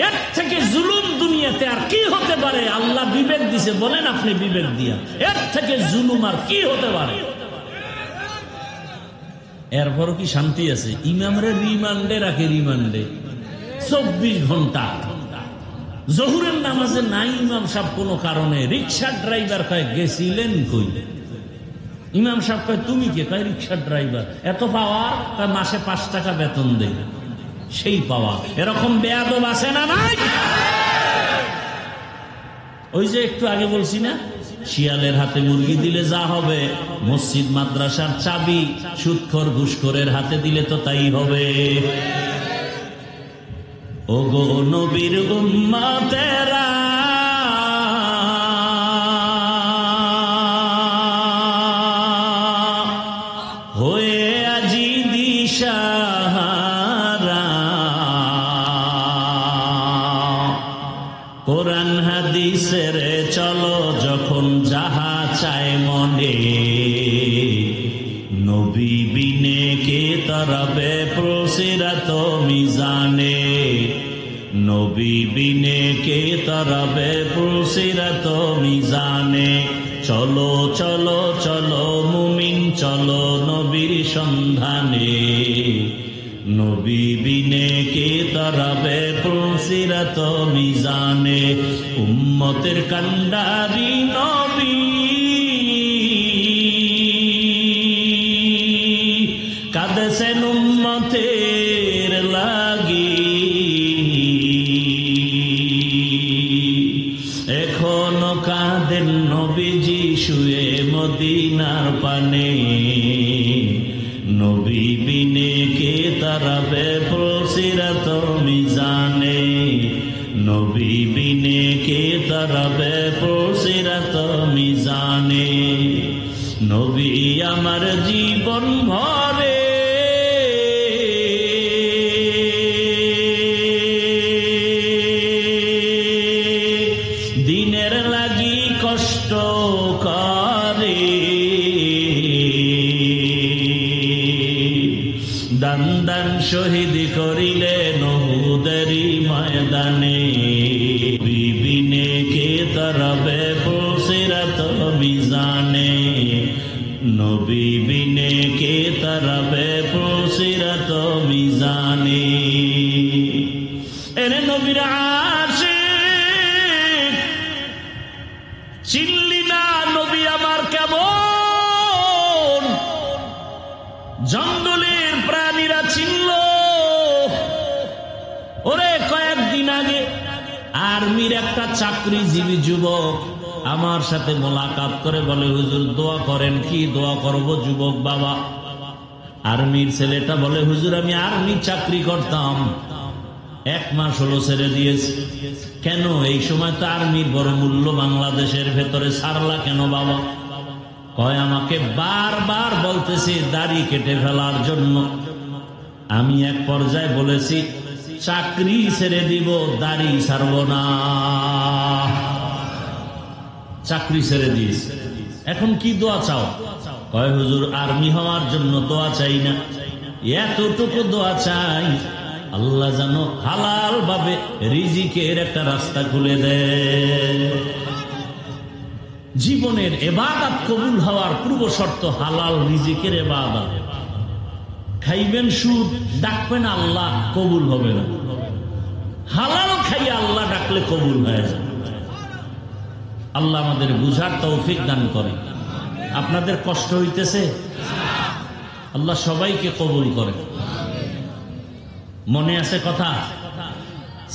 এর থেকে জুলুম দুনিয়াতে আর কি হতে পারে? আল্লাহ বিবেক দিছে, বলেন আপনি বিবেক দিয়া, এর থেকে জুলুম আর কি হতে পারে? এরপরও কি শান্তি আছে? ইমামরে রিমান্ডে রাখে, রিমান্ডে 24 ঘন্টা। জহুরের নামাজে নাই ইমাম সাহেব কোনো কারণে। রিক্সার ড্রাইভার কয় গেছিলেন কই? ইমাম সাহেব কয় তুমি কে? কয় রিক্সার ড্রাইভার। এত পাওয়া? কয় মাসে 5 টাকা বেতন দেয়। সেই পাওয়া। এরকম বেয়াদব আছে না নাই? ওই যে একটু আগে বলছি না, শিয়ালের হাতে মুরগি দিলে যা হবে, মসজিদ মাদ্রাসার চাবি সুদখোর ঘুষখোরের হাতে দিলে তো তাই হবে। ওগো নবীর উম্মতেরা, হয়ে আজি দিশাহারা, কোরআন হাদিসের চলো যখন যাহা চায় মনে, নবী বিনে কে তরবে প্রসিরাত মিজানে, নবী বিনে কে তরবে প্রসিরাত মিজানে। চলো চলো চলো মুমিন চলো নবীর সন্ধানে, নবী বিনে কে তরবে প্রসিরাত মিজানে। উম্মতের কান্ডারি নবী, কাঁদেছেন উম্মতের লাগি, এখনো কাঁদেন নবীজি শুয়ে মদিনার পানে, নবী বিনে কে তারাবে প্রসিরাত মিজানে, নবী বিনে কে তারাবে প্রসিরাত মিজানে। নবী আমার জীবন ভরে দিনের লাগি কষ্ট করে, দান দান শহীদ করিলেন উহুদেরই ময়দানে, বিবিনে কে তরবে প্রসিরাত মিজানে, নবী বিনে কে তরবে প্রসিরাত মিজানে। এরে নবীর আশিক চিনলি না? নবী আমার কেমন? জঙ্গলের প্রাণীরা চিনল। ওরে কয়েকদিন আগে আর্মির একটা চাকরিজীবী যুবক আমার সাথে মোলাকাত করে বলে, হুজুর দোয়া করেন। কি দোয়া করব যুবক বাবা? আর্মির ছেলেটা বলে, হুজুর আমি আর্মি চাকরি করতাম, 1 মাস হলো ছেড়ে দিয়েছি। কেন? এই সময় তো আর্মির বড় মূল্য বাংলাদেশের ভেতরে, ছাড়লা কেন বাবা? কয় আমাকে বারবার বলতেছে দাড়ি কেটে ফেলার জন্য। আমি এক পর্যায়ে বলেছি চাকরি ছেড়ে দিব, দাড়ি ছাড়ব না। চাকরি ছেড়ে দিয়েছি, এখন কি দোয়া চাও? কয় হুজুর আর্মি হওয়ার জন্য দোয়া চাই না, এতটুকু দোয়া চাই আল্লাহ যেন হালাল ভাবে রিজিকের একটা রাস্তা খুলে দেয়। জীবনের ইবাদত কবুল হওয়ার পূর্ব শর্ত হালাল রিজিকের ইবাদত। খাইবেন সুদ, ডাকবেন আল্লাহ, কবুল হবে না। হালাল খাইয়া আল্লাহ ডাকলে কবুল হয়ে যায়। আল্লাহ আমাদের বুঝার তৌফিক দান করে। আপনাদের কষ্ট হইতেছে? আল্লাহ সবাইকে কবুল করে। মনে আছে কথা?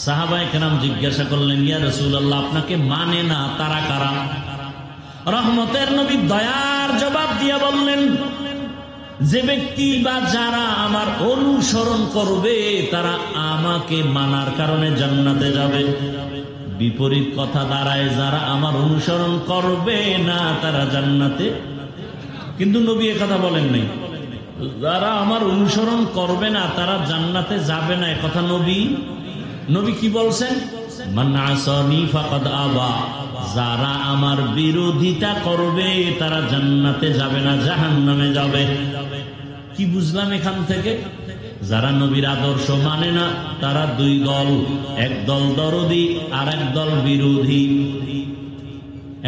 সাহাবায়ে কেরাম জিজ্ঞাসা করলেন, ইয়া রাসূলুল্লাহ আপনাকে মানে না তারা কারা? রহমতের নবী দয়ার জবাব দিয়ে বললেন, যে ব্যক্তি বা যারা আমার অনুসরণ করবে তারা আমাকে মানার কারণে জান্নাতে যাবে। বিপরীত কথা দাঁড়ায়, যারা আমার অনুসরণ করবে না তারা জান্নাতে। কিন্তু নবী এ কথা বলেন নাই, যারা আমার অনুসরণ করবে না তারা জান্নাতে যাবে না। কথা নবী কি বলছেন? মান আসানি ফাকাদ আবা, যারা আমার বিরোধিতা করবে তারা জান্নাতে যাবে না, জাহান্নামে যাবে। কি বুঝলাম এখান থেকে? যারা নবীর আদর্শ মানে না তারা 2 দল, এক দল দরদি আর এক দল বিরোধী।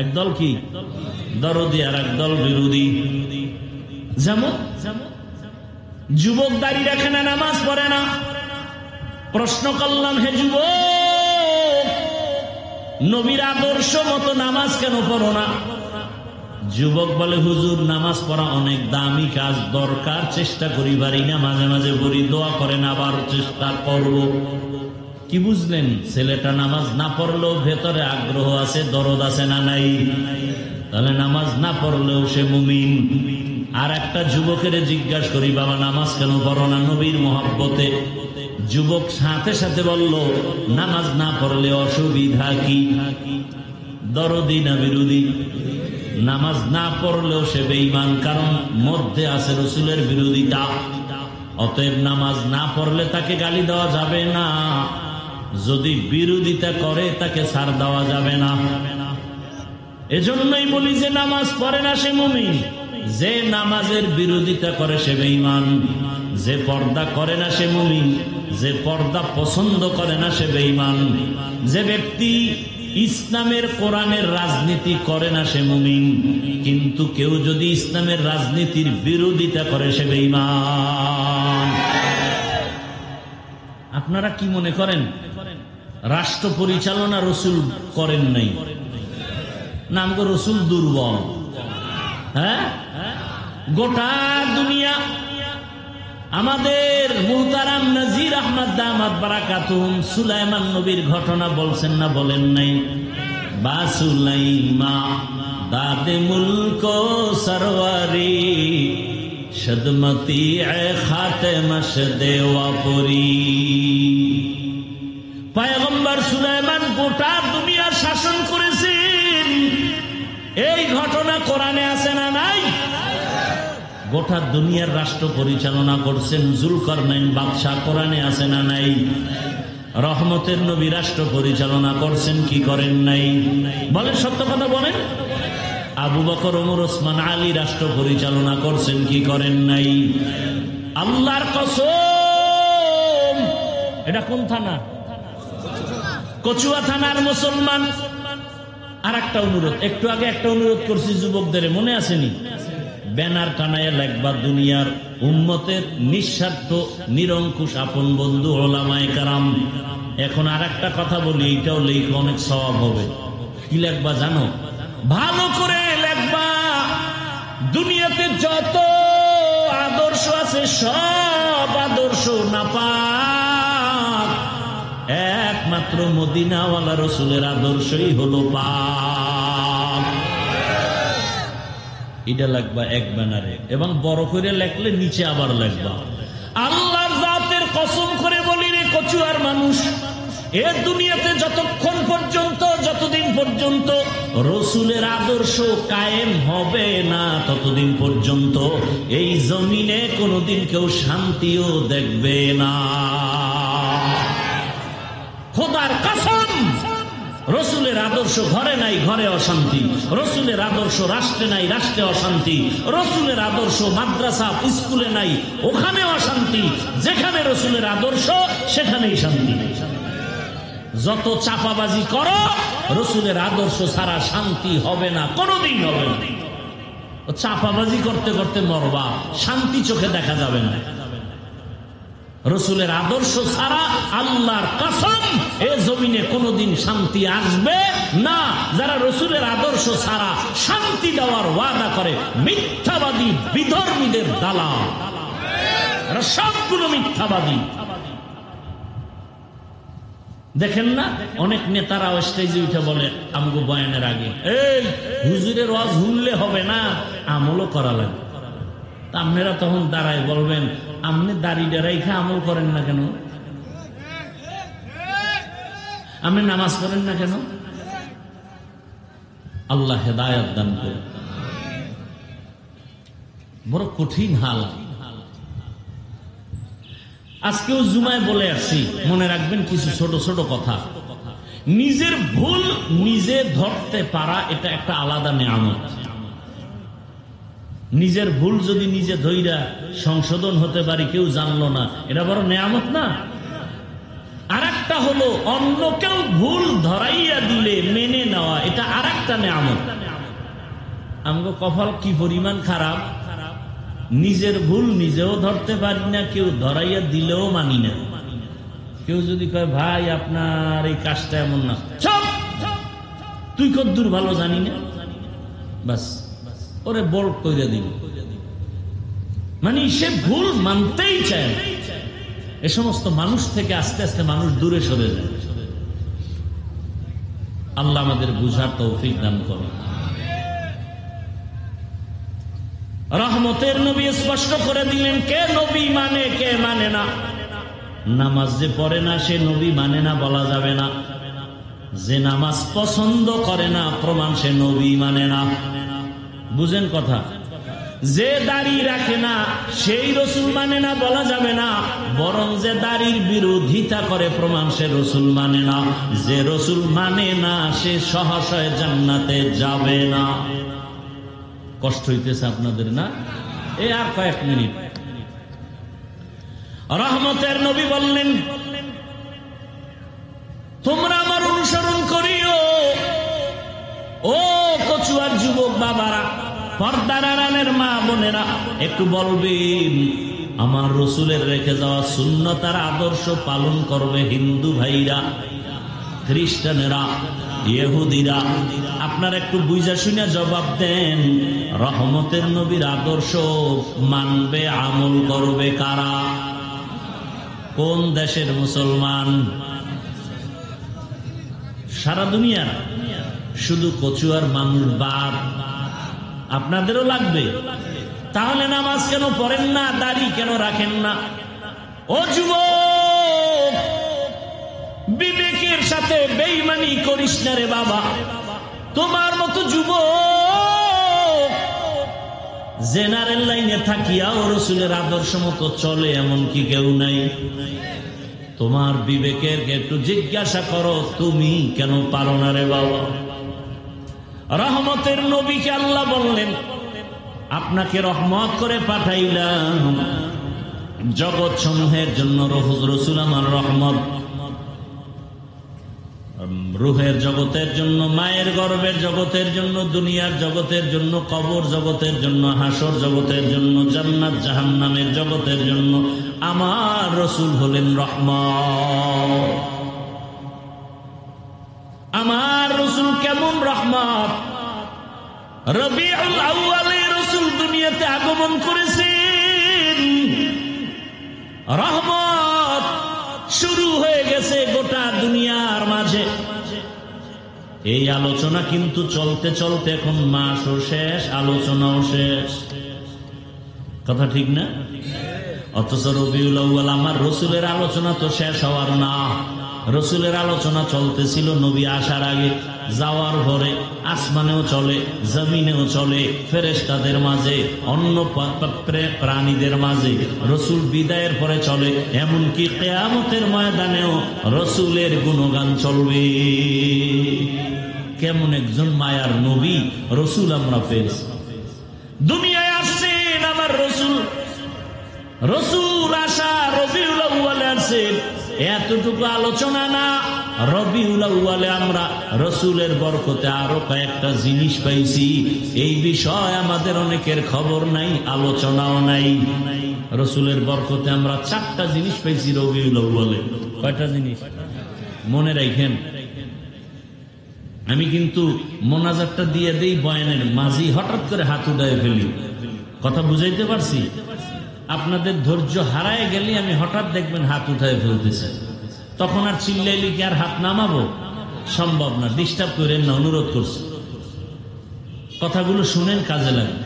এক দল কি? দরদি আর এক দল বিরোধী। যেমন যুবক দাড়ি রাখে না, নামাজ পড়ে না। প্রশ্ন করলাম, হে যুবক নবীর আদর্শ মতো নামাজ কেন পড়ো না? যুবক বলে, হুজুর নামাজ পড়া অনেক দামি কাজ, দরকার, চেষ্টা করি পারি না, মাঝে মাঝে পড়ি, দোয়া করেন আবার চেষ্টা করব। কি বুঝলেন? ছেলেটা নামাজ না পড়লেও ভেতরে আগ্রহ আছে, দরদ আছে না নাই? তাহলে নামাজ না পড়লেও সে মুমিন। আর একটা যুবকের জিজ্ঞাসা করি, বাবা নামাজ কেন পড়ো না? নবীর মহব্বতে। যুবক সাথে সাথে বলল, নামাজ না পড়লে অসুবিধা কি? দরদি না বিরোধী? নামাজ না পড়লেও সে বেঈমান, কারণ মধ্যে আছে রাসূলের বিরোধিতা। অতএব নামাজ না পড়লে তাকে গালি দেওয়া যাবে না, যদি বিরোধিতা করে তাকে ছাড় দেওয়া যাবে না। এজন্যই বলি যে নামাজ পড়ে না সে মুমিন, যে নামাজের বিরোধিতা করে সে বেঈমান। যে পর্দা করে না সে মুমিন, যে পর্দা পছন্দ করে না সে বেঈমান। যে ব্যক্তি ইসলামের কোরআনের রাজনীতি করে না সে মুমিন, কিন্তু কেউ যদি ইসলামের রাজনীতির বিরোধিতা করে সে বেঈমান। আপনারা কি মনে করেন রাষ্ট্র পরিচালনা রাসূল করেন নাই? নাম গো রাসূল দুর্বল? হ্যাঁ, গোটা দুনিয়া আমাদের মুহতারাম নাজির আহমদ দামাত বারাকাতুহুম সুলাইমান নবীর ঘটনা বলছেন না বলেন নাই? বা সুলাইমা দাদে মুলক সরওয়ারি সদমতি এ খাতেমশ দেওয়াপুরি। পয়গম্বর সুলাইমান গোটা দুনিয়া শাসন করেছেন। এই ঘটনা কোরআনে আছে না নাই? গোটা দুনিয়ার রাষ্ট্র পরিচালনা করছেন জুলকারনাইন বাদশাহ, কোরআনে আছে না নাই? রহমতের নবী রাষ্ট্র পরিচালনা করছেন কি করেন নাই? বলেন, সত্য কথা বলেন। আবু বকর, ওমর, ওসমান, আলী রাষ্ট্র পরিচালনা করছেন কি করেন নাই? আল্লাহর কসম, এটা কোন থানা? কচুয়া থানার মুসলমান। আর একটা অনুরোধ, একটু আগে একটা অনুরোধ করছি যুবকদের, মনে আসেনি? ব্যানার টানায় লেখবা দুনিয়ার উম্মতের নিঃস্বার্থ নিরঙ্কুশ আপন বন্ধু ওলামায়ে কেরাম। এখন আর একটা কথা বলি, এটাও লেখা অনেক সওয়াব হবে। কি লেখবা জানো? ভালো করে লেখবা, দুনিয়াতে যত আদর্শ আছে সব আদর্শ নাপাক। একমাত্র মদিনাওয়ালা রসুলের আদর্শই হলো পাক। এটা লাগবা এক ব্যানারে, এবং বড় করে লেখলে নিচে আবার লাগবা। আল্লাহর জাতের কসম করে বলি রে কচুয়ার মানুষ, এ দুনিয়াতে যতক্ষণ পর্যন্ত, যতদিন পর্যন্ত রসুলের আদর্শ কায়েম হবে না, ততদিন পর্যন্ত এই জমিনে কোনোদিন কেউ শান্তিও দেখবে না। খোদার কসম, রসুলের আদর্শ ঘরে নাই, ঘরে অশান্তি। রসুলের আদর্শ রাষ্ট্রে নাই, রাষ্ট্রে অশান্তি। রসুলের আদর্শ মাদ্রাসা স্কুলে নাই, ওখানে অশান্তি। যেখানে রসুলের আদর্শ সেখানেই শান্তি। যত চাপাবাজি করো, রসুলের আদর্শ ছাড়া শান্তি হবে না, কোনোদিন হবে না। চাপাবাজি করতে করতে মরবা, শান্তি চোখে দেখা যাবে না। রসুলের আদর্শ ছাড়া আল্লাহর কসম এ জমিনে কোনোদিন শান্তি আসবে না। যারা রসুলের আদর্শ ছাড়া শান্তি দেওয়ার ওয়াদা করে, মিথ্যাবাদী, বিধর্মীদের দালাল, এরা সবগুলো মিথ্যাবাদী। দেখেন না, অনেক নেতারা স্টেজে উঠে বলে আমগো বয়ানের আগে, এই হুজুরের ওয়াজ শুনলে হবে না, আমলও করা লাগবে। আপনারা তখন দাঁড়ায় বলবেন, আপনি দাড়িটা রাইখা আমল করেন না কেন? আপনি নামাজ পড়েন না কেন? আল্লাহ হেদায়েত দান করে। বড় কঠিন হাল। আজকেও জুমায় বলে আসছি, মনে রাখবেন কিছু ছোট ছোট কথা। নিজের ভুল নিজে ধরতে পারা, এটা একটা আলাদা নেয়ামত। নিজের ভুল যদি নিজে ধইরা সংশোধন হতে পারি, কেউ জানলো না, এটা বড় নেয়ামত না? আর একটা হলো অন্য কেউ ভুল ধরাইয়া দিলে মেনে নেওয়া, এটা আর একটা নেয়ামত। আমগো কপাল কি পরিমাণ খারাপ, নিজের ভুল নিজেও ধরতে পারি না, কেউ ধরাইয়া দিলেও মানি না। কেউ যদি কয় ভাই আপনার এই কাজটা এমন না, চুপ, তুই কদ্দুর ভালো জানি না, বাস ওরে বোল্ড কইরা দিল। মানে সে ভুল মানতেই চায় না। এ সমস্ত মানুষ থেকে আস্তে আস্তে মানুষ দূরে সরে যায়। আল্লাহ আমাদের বুঝার তৌফিক দান করে। রহমতের নবী স্পষ্ট করে দিলেন, কে নবী মানে কে মানে না। নামাজ যে পড়ে না সে নবী মানে না বলা যাবে না। যে নামাজ পছন্দ করে না প্রমাণ সে নবী মানে না। বুঝেন কথা? যে দাড়ি রাখে না সেই রসুল মানে না বলা যাবে না, বরং যে দাড়ির বিরোধিতা করে প্রমাণ সে রসুল মানে না। যে রসুল মানে না সে সহসয় জান্নাতে যাবে না। কষ্ট হইতেছে আপনাদের না? এই আর কয়েক মিনিট। রহমতের নবী বললেন, তোমরা আমার অনুসরণ করিও। ও কচুয়ার যুবক বাবারা, পর্দার আড়ালের মা বোনেরা, একটু বলবেন আমার রসুলের রেখে যাওয়া সুন্নত আর আদর্শ পালন করবে হিন্দু ভাইরা, খ্রিস্টানেরা, ইহুদিরা। আপনারা একটু বুঝা শুনে জবাব দেন, রহমতের নবীর আদর্শ মানবে, আমল করবে কারা? কোন দেশের মুসলমান? সারা দুনিয়ার? শুধু কচুয়ার মানুষ বাদ? আপনাদেরও লাগবে? তাহলে নামাজ কেন পড়েন না, দাড়ি কেন রাখেন না? ও যুবক, বিবেকের সাথে বেঈমানি করিস না রে বাবা। তোমার মতো যুবক জেনারেল লাইনে থাকিয়াও রসুলের আদর্শ মতো চলে এমন কি কেউ নাই? তোমার বিবেকের একটু জিজ্ঞাসা করো, তুমি কেন পারো না রে বাবা? রহমতের নবীকে আল্লাহ বললেন, আপনাকে রহমত করে পাঠাইলাম জগৎ সমূহের জন্য। রসুল আমার রহমত, রুহের জগতের জন্য, মায়ের গর্ভের জগতের জন্য, দুনিয়ার জগতের জন্য, কবর জগতের জন্য, হাসর জগতের জন্য, জান্নাত জাহান্নামের জগতের জন্য আমার রসুল হলেন রহমত। আমার রসুল কেমন রহমত! রবিউল আউয়ালে রসুল দুনিয়াতে আগমন করেছেন। রহমত শুরু হয়ে গেছে গোটা দুনিয়ার মাঝে। এই আলোচনা কিন্তু চলতে চলতে এখন মাসও শেষ, আলোচনাও শেষ। কথা ঠিক না? অথচ রবিউল আউয়াল আমার রসুলের আলোচনা তো শেষ হওয়ার না। রসুলের আলোচনা চলতেছিল নবী আসার আগে, যাওয়ার পরে আসমানেও চলে, জমিনেও চলে, ফেরেশতাদের মাঝে, অন্য প্রাণীদের মাঝে। রসুল বিদায়ের পরে চলে, এমনকি কিয়ামতের ময়দানেও রসুলের গুণগান চলবে। কেমন একজন মায়ার নবী রসুল আমরা পেয়েছি। দুনিয়ায় আসছেন আমার রসুল, রসুল আসা রবিউল আউয়ালে আসছেন, এতটুকু আলোচনা না। রবিউল আউয়ালে আমরা রসুলের বরকতে আরো কয়েকটা জিনিস পাইছি। এই বিষয় আমাদের অনেকের খবর নাই, আলোচনাও নাই। রসুলের বরকতে আমরা 4টা জিনিস পাইছি রবিউল আউয়ালে। কয়টা জিনিস মনে রাখেন। আমি কিন্তু মোনাজাতটা দিয়ে দেই বয়ানের মাঝি, হঠাৎ করে হাত উঠায় ফেলি। কথা বুঝাইতে পারছি? আপনাদের ধৈর্য হারায় গেলে আমি হঠাৎ দেখবেন হাত উঠায় ফেলতেছে, তখন আর চিল্লাইলে কি আর হাত নামাবো? সম্ভব না। ডিস্টার্ব করেন না, অনুরোধ করছি। কথাগুলো শুনেন, কাজে লাগে।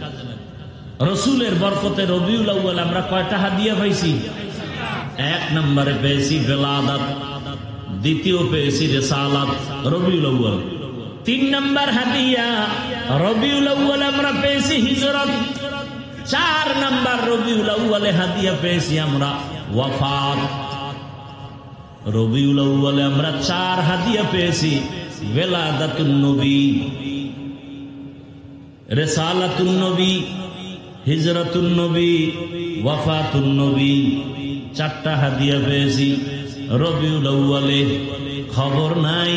রসুলের বরকতে রবিউল আউয়াল আমরা কয়টা হাদিয়া পাইছি? 1 নম্বরে পেয়েছি বেলাদাত, দ্বিতীয় পেয়েছি রিসালাত রবিউল আউয়াল। 3 নম্বর হাদিয়া রবিউল আউয়াল আমরা পেয়েছি হিজরত। 4 নম্বর রবিউল আউয়ালে হাদিয়া পেয়েছি আমরা ওয়াফাত। রবিউল আউয়ালে আমরা 4 হাদিয়া পেয়েছি, বেলাদাতুন নবী, রিসালাতুন নবী, হিজরতুন নবী, ওয়াফাতুন নবী। 4টা হাদিয়া পেয়েছি রবিউল আউয়ালে। খবর নাই,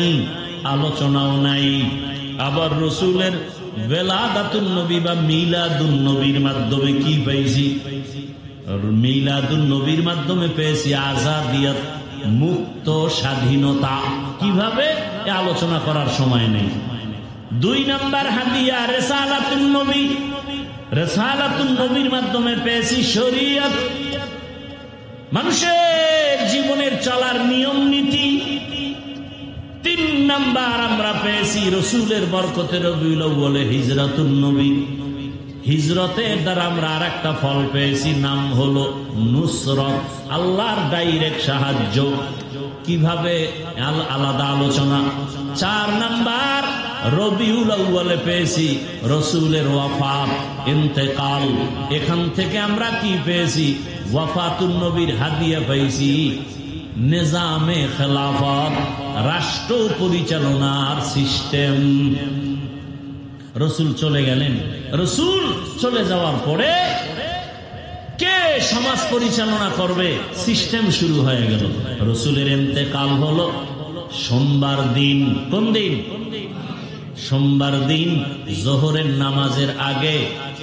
আলোচনাও নাই। আবার রসুলের বেলাদাতুন নবী বা মিলাদুন নবীর মাধ্যমে কি পেয়েছি? মিলাদুন নবীর মাধ্যমে পেয়েছি আজাদিয়ত, মুক্ত স্বাধীনতা। কিভাবে? আলোচনা করার সময় নেই। 2 নম্বর হাদিয়া রিসালাতুন নবী, রিসালাতুন নবীর মাধ্যমে পেয়েছি শরীয়ত, মানুষের জীবনের চলার নিয়ম নীতি। 3 নম্বর আমরা পেয়েছি রসুলের বরকতে রবিউল আউয়ালে হিজরতুন নবী। হিজরতের দ্বারা আমরা আরেকটা ফল পেয়েছি, নাম হলো নুসরত, আল্লাহর ডাইরেক্ট সাহায্য। কিভাবে? আলাদা আলোচনা। 4 নম্বর রবিউল আউয়ালে পেয়েছি রসুলের ওয়াফাত, ইন্তেকাল। এখান থেকে আমরা কি পেয়েছি? ওয়াফাতুন নবীর হাদিয়া পেয়েছি নিজামে খেলাফত, রাষ্ট্র পরিচালনার সিস্টেম। রসুল চলে গেলেন, রসুল চলে যাওয়ার পরে কে সমাজ পরিচালনা করবে? সিস্টেম শুরু হয়ে গেল। রসুলের ইন্তেকাল হলো সোমবার দিন। কোন দিন? সোমবার দিন জোহরের নামাজের আগে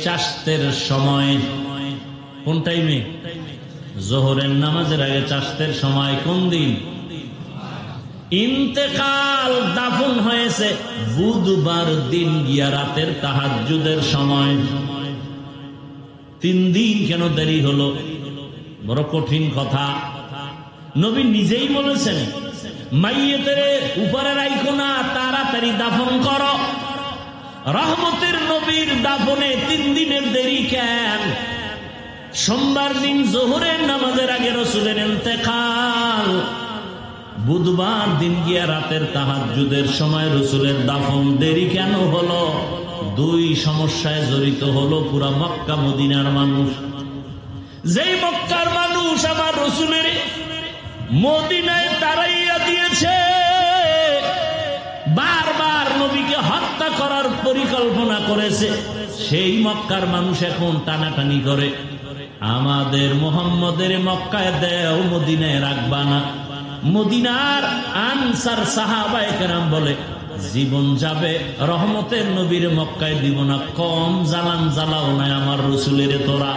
চাশতের সময়। কোন টাইমে? জোহরের নামাজের আগে চাশতের সময়। কোন দিন? ইন্তেকাল, দাফন হয়েছে বুধবার দিন গিয়া রাতের তাহাজ্জুদের সময়। 3 দিন কেন দেরি হলো? বড় কঠিন কথা। নবী নিজেই বলেছেন, মাইয়েতের উপরে রাইখো না, তাড়াতাড়ি দাফন করো। রহমতের নবীর দাফনে 3 দিনের দেরি কেন? সোমবার দিন জোহরের নামাজের আগে রসুলের ইন্তেকাল, বুধবার দিন গিয়া রাতের তাহাজ্জুদের সময় রসুলের দাফন। দেরি কেন হলো? 2 সমস্যায় জড়িত হলো পুরা মক্কা মদিনার মানুষ। যেই মক্কার মানুষ আমার রসুলের মদিনায় তাড়াইয়া দিয়েছে, বারবার নবীকে হত্যা করার পরিকল্পনা করেছে, সেই মক্কার মানুষ এখন টানাটানি করে, আমাদের মুহাম্মদের মক্কায় দেও, মদিনায় রাখবা না। মদিনার আনসার সাহাবায়ে কেরাম বলে, জীবন যাবে রহমতের নবীর মক্কায় দিব না। কম জালান জ্বালাও নাই আমার রসুলের। তোরা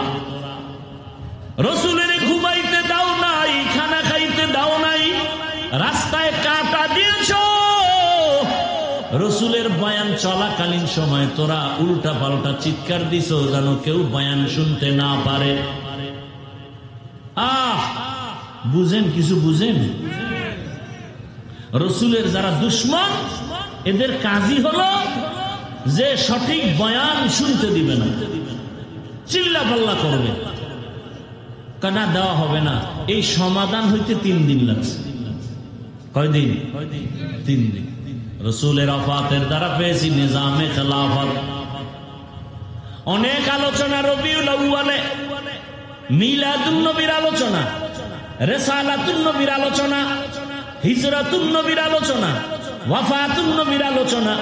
রসুলের ঘুমাইতে দাও নাই, খানা খাইতে দাও নাই, রাস্তায় কাটা দিয়েছ। রসুলের বয়ান চলাকালীন সময় তোরা উল্টা পাল্টা চিৎকার দিছ, যেন কেউ বয়ান শুনতে না পারে। বুঝেন, কিছু বুঝেন? রসুলের যারা দুশ্মন এদের কাজই হলো যে সঠিক বয়ান শুনতে দিবে না, চিল্লা পাল্লা করবে, কানা দেওয়া হবে না। এই সমাধান হইতে 3 দিন লাগছে। কয়দিন? 3 দিন। রসুলের ওফাতের দ্বারা পেয়েছি নিজামে খেলাফত। অনেক আলোচনা রবিউল আউয়ালে, মিলাদুন নবীর আলোচনা, রিসালাতুন নবীর আলোচনা, হিজরাতুন নবীর আলোচনা, ওয়াফাতুন নবীর আলোচনা।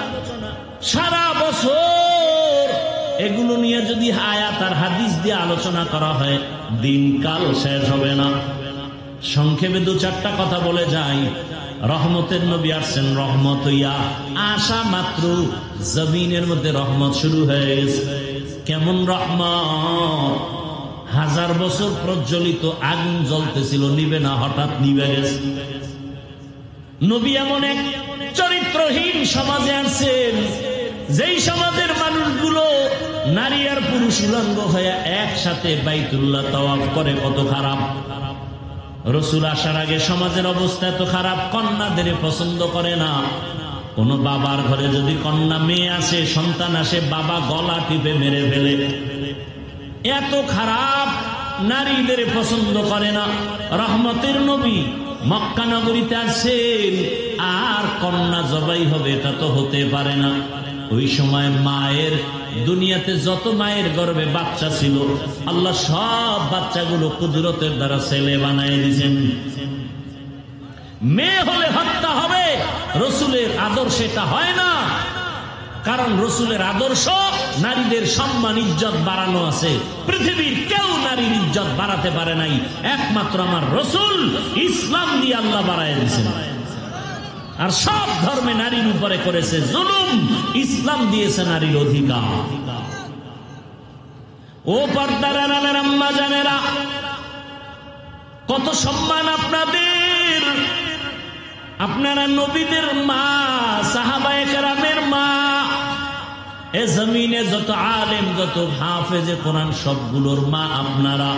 সারা বছর এগুলো নিয়ে যদি আয়াত আর হাদিস দিয়ে আলোচনা করা হয় দিনকাল শেষ হবে না। সংক্ষেপে 2-4টা কথা বলে যাই। রহমতের নবী আসছেন, রহমত হইয়া আসা মাত্র জমিনের মধ্যে রহমত শুরু হয়ে গেছে। কেমন রহমত? 1000 বছর প্রজ্বলিত আগুন জ্বলতেছিল, নিবে না, হঠাৎ নিবে গেছে। নবী এমন এক চরিত্রহীন সমাজে আসছেন, যেই সমাজের মানুষগুলো নারী আর পুরুষ উলঙ্গ হয়ে একসাথে বাইতুল্লাহ তাওয়াফ করে। কত খারাপ! রসুল আসার আগে সমাজের অবস্থা এত খারাপ, কন্যাদের পছন্দ করে না। কোন বাবার ঘরে যদি কন্যা মেয়ে আসে, সন্তান আসে, বাবা গলা টিপে মেরে ফেলে। এত খারাপ, নারীদের পছন্দ করে না। রহমতের নবী মক্কা নগরীতে আসেন, আর কন্যা জবাই হবে এটা তো হতে পারে না। ওই সময় মায়ের, দুনিয়াতে যত মায়ের গর্ভে বাচ্চা ছিল আল্লাহ সব বাচ্চাগুলো কুদরতের দ্বারা ছেলে বানায় দিয়েছেন। মেয়ে হলে হত্যা হবে, রসুলের আদর্শ এটা হয় না। কারণ রসুলের আদর্শ নারীদের সম্মান ইজ্জত বাড়ানো আছে। পৃথিবীর কেউ নারীর ইজ্জত বাড়াতে পারে নাই, একমাত্র আমার রসুল ইসলাম দিয়ে আল্লাহ বাড়ায় দিয়েছেন। আর সব ধর্মে নারীর উপরে করেছে জুলুম, ইসলাম দিয়েছে নারীর অধিকার। ও পর্দার আড়ালের আম্মা জানেরা, কত সম্মান আপনাদের। আপনারা নবীদের মা, সাহাবায়ে কেরামের মা। এ জমিনে যত আলেম, যত হাফেজে কোরআন সবগুলোর মা আপনারা।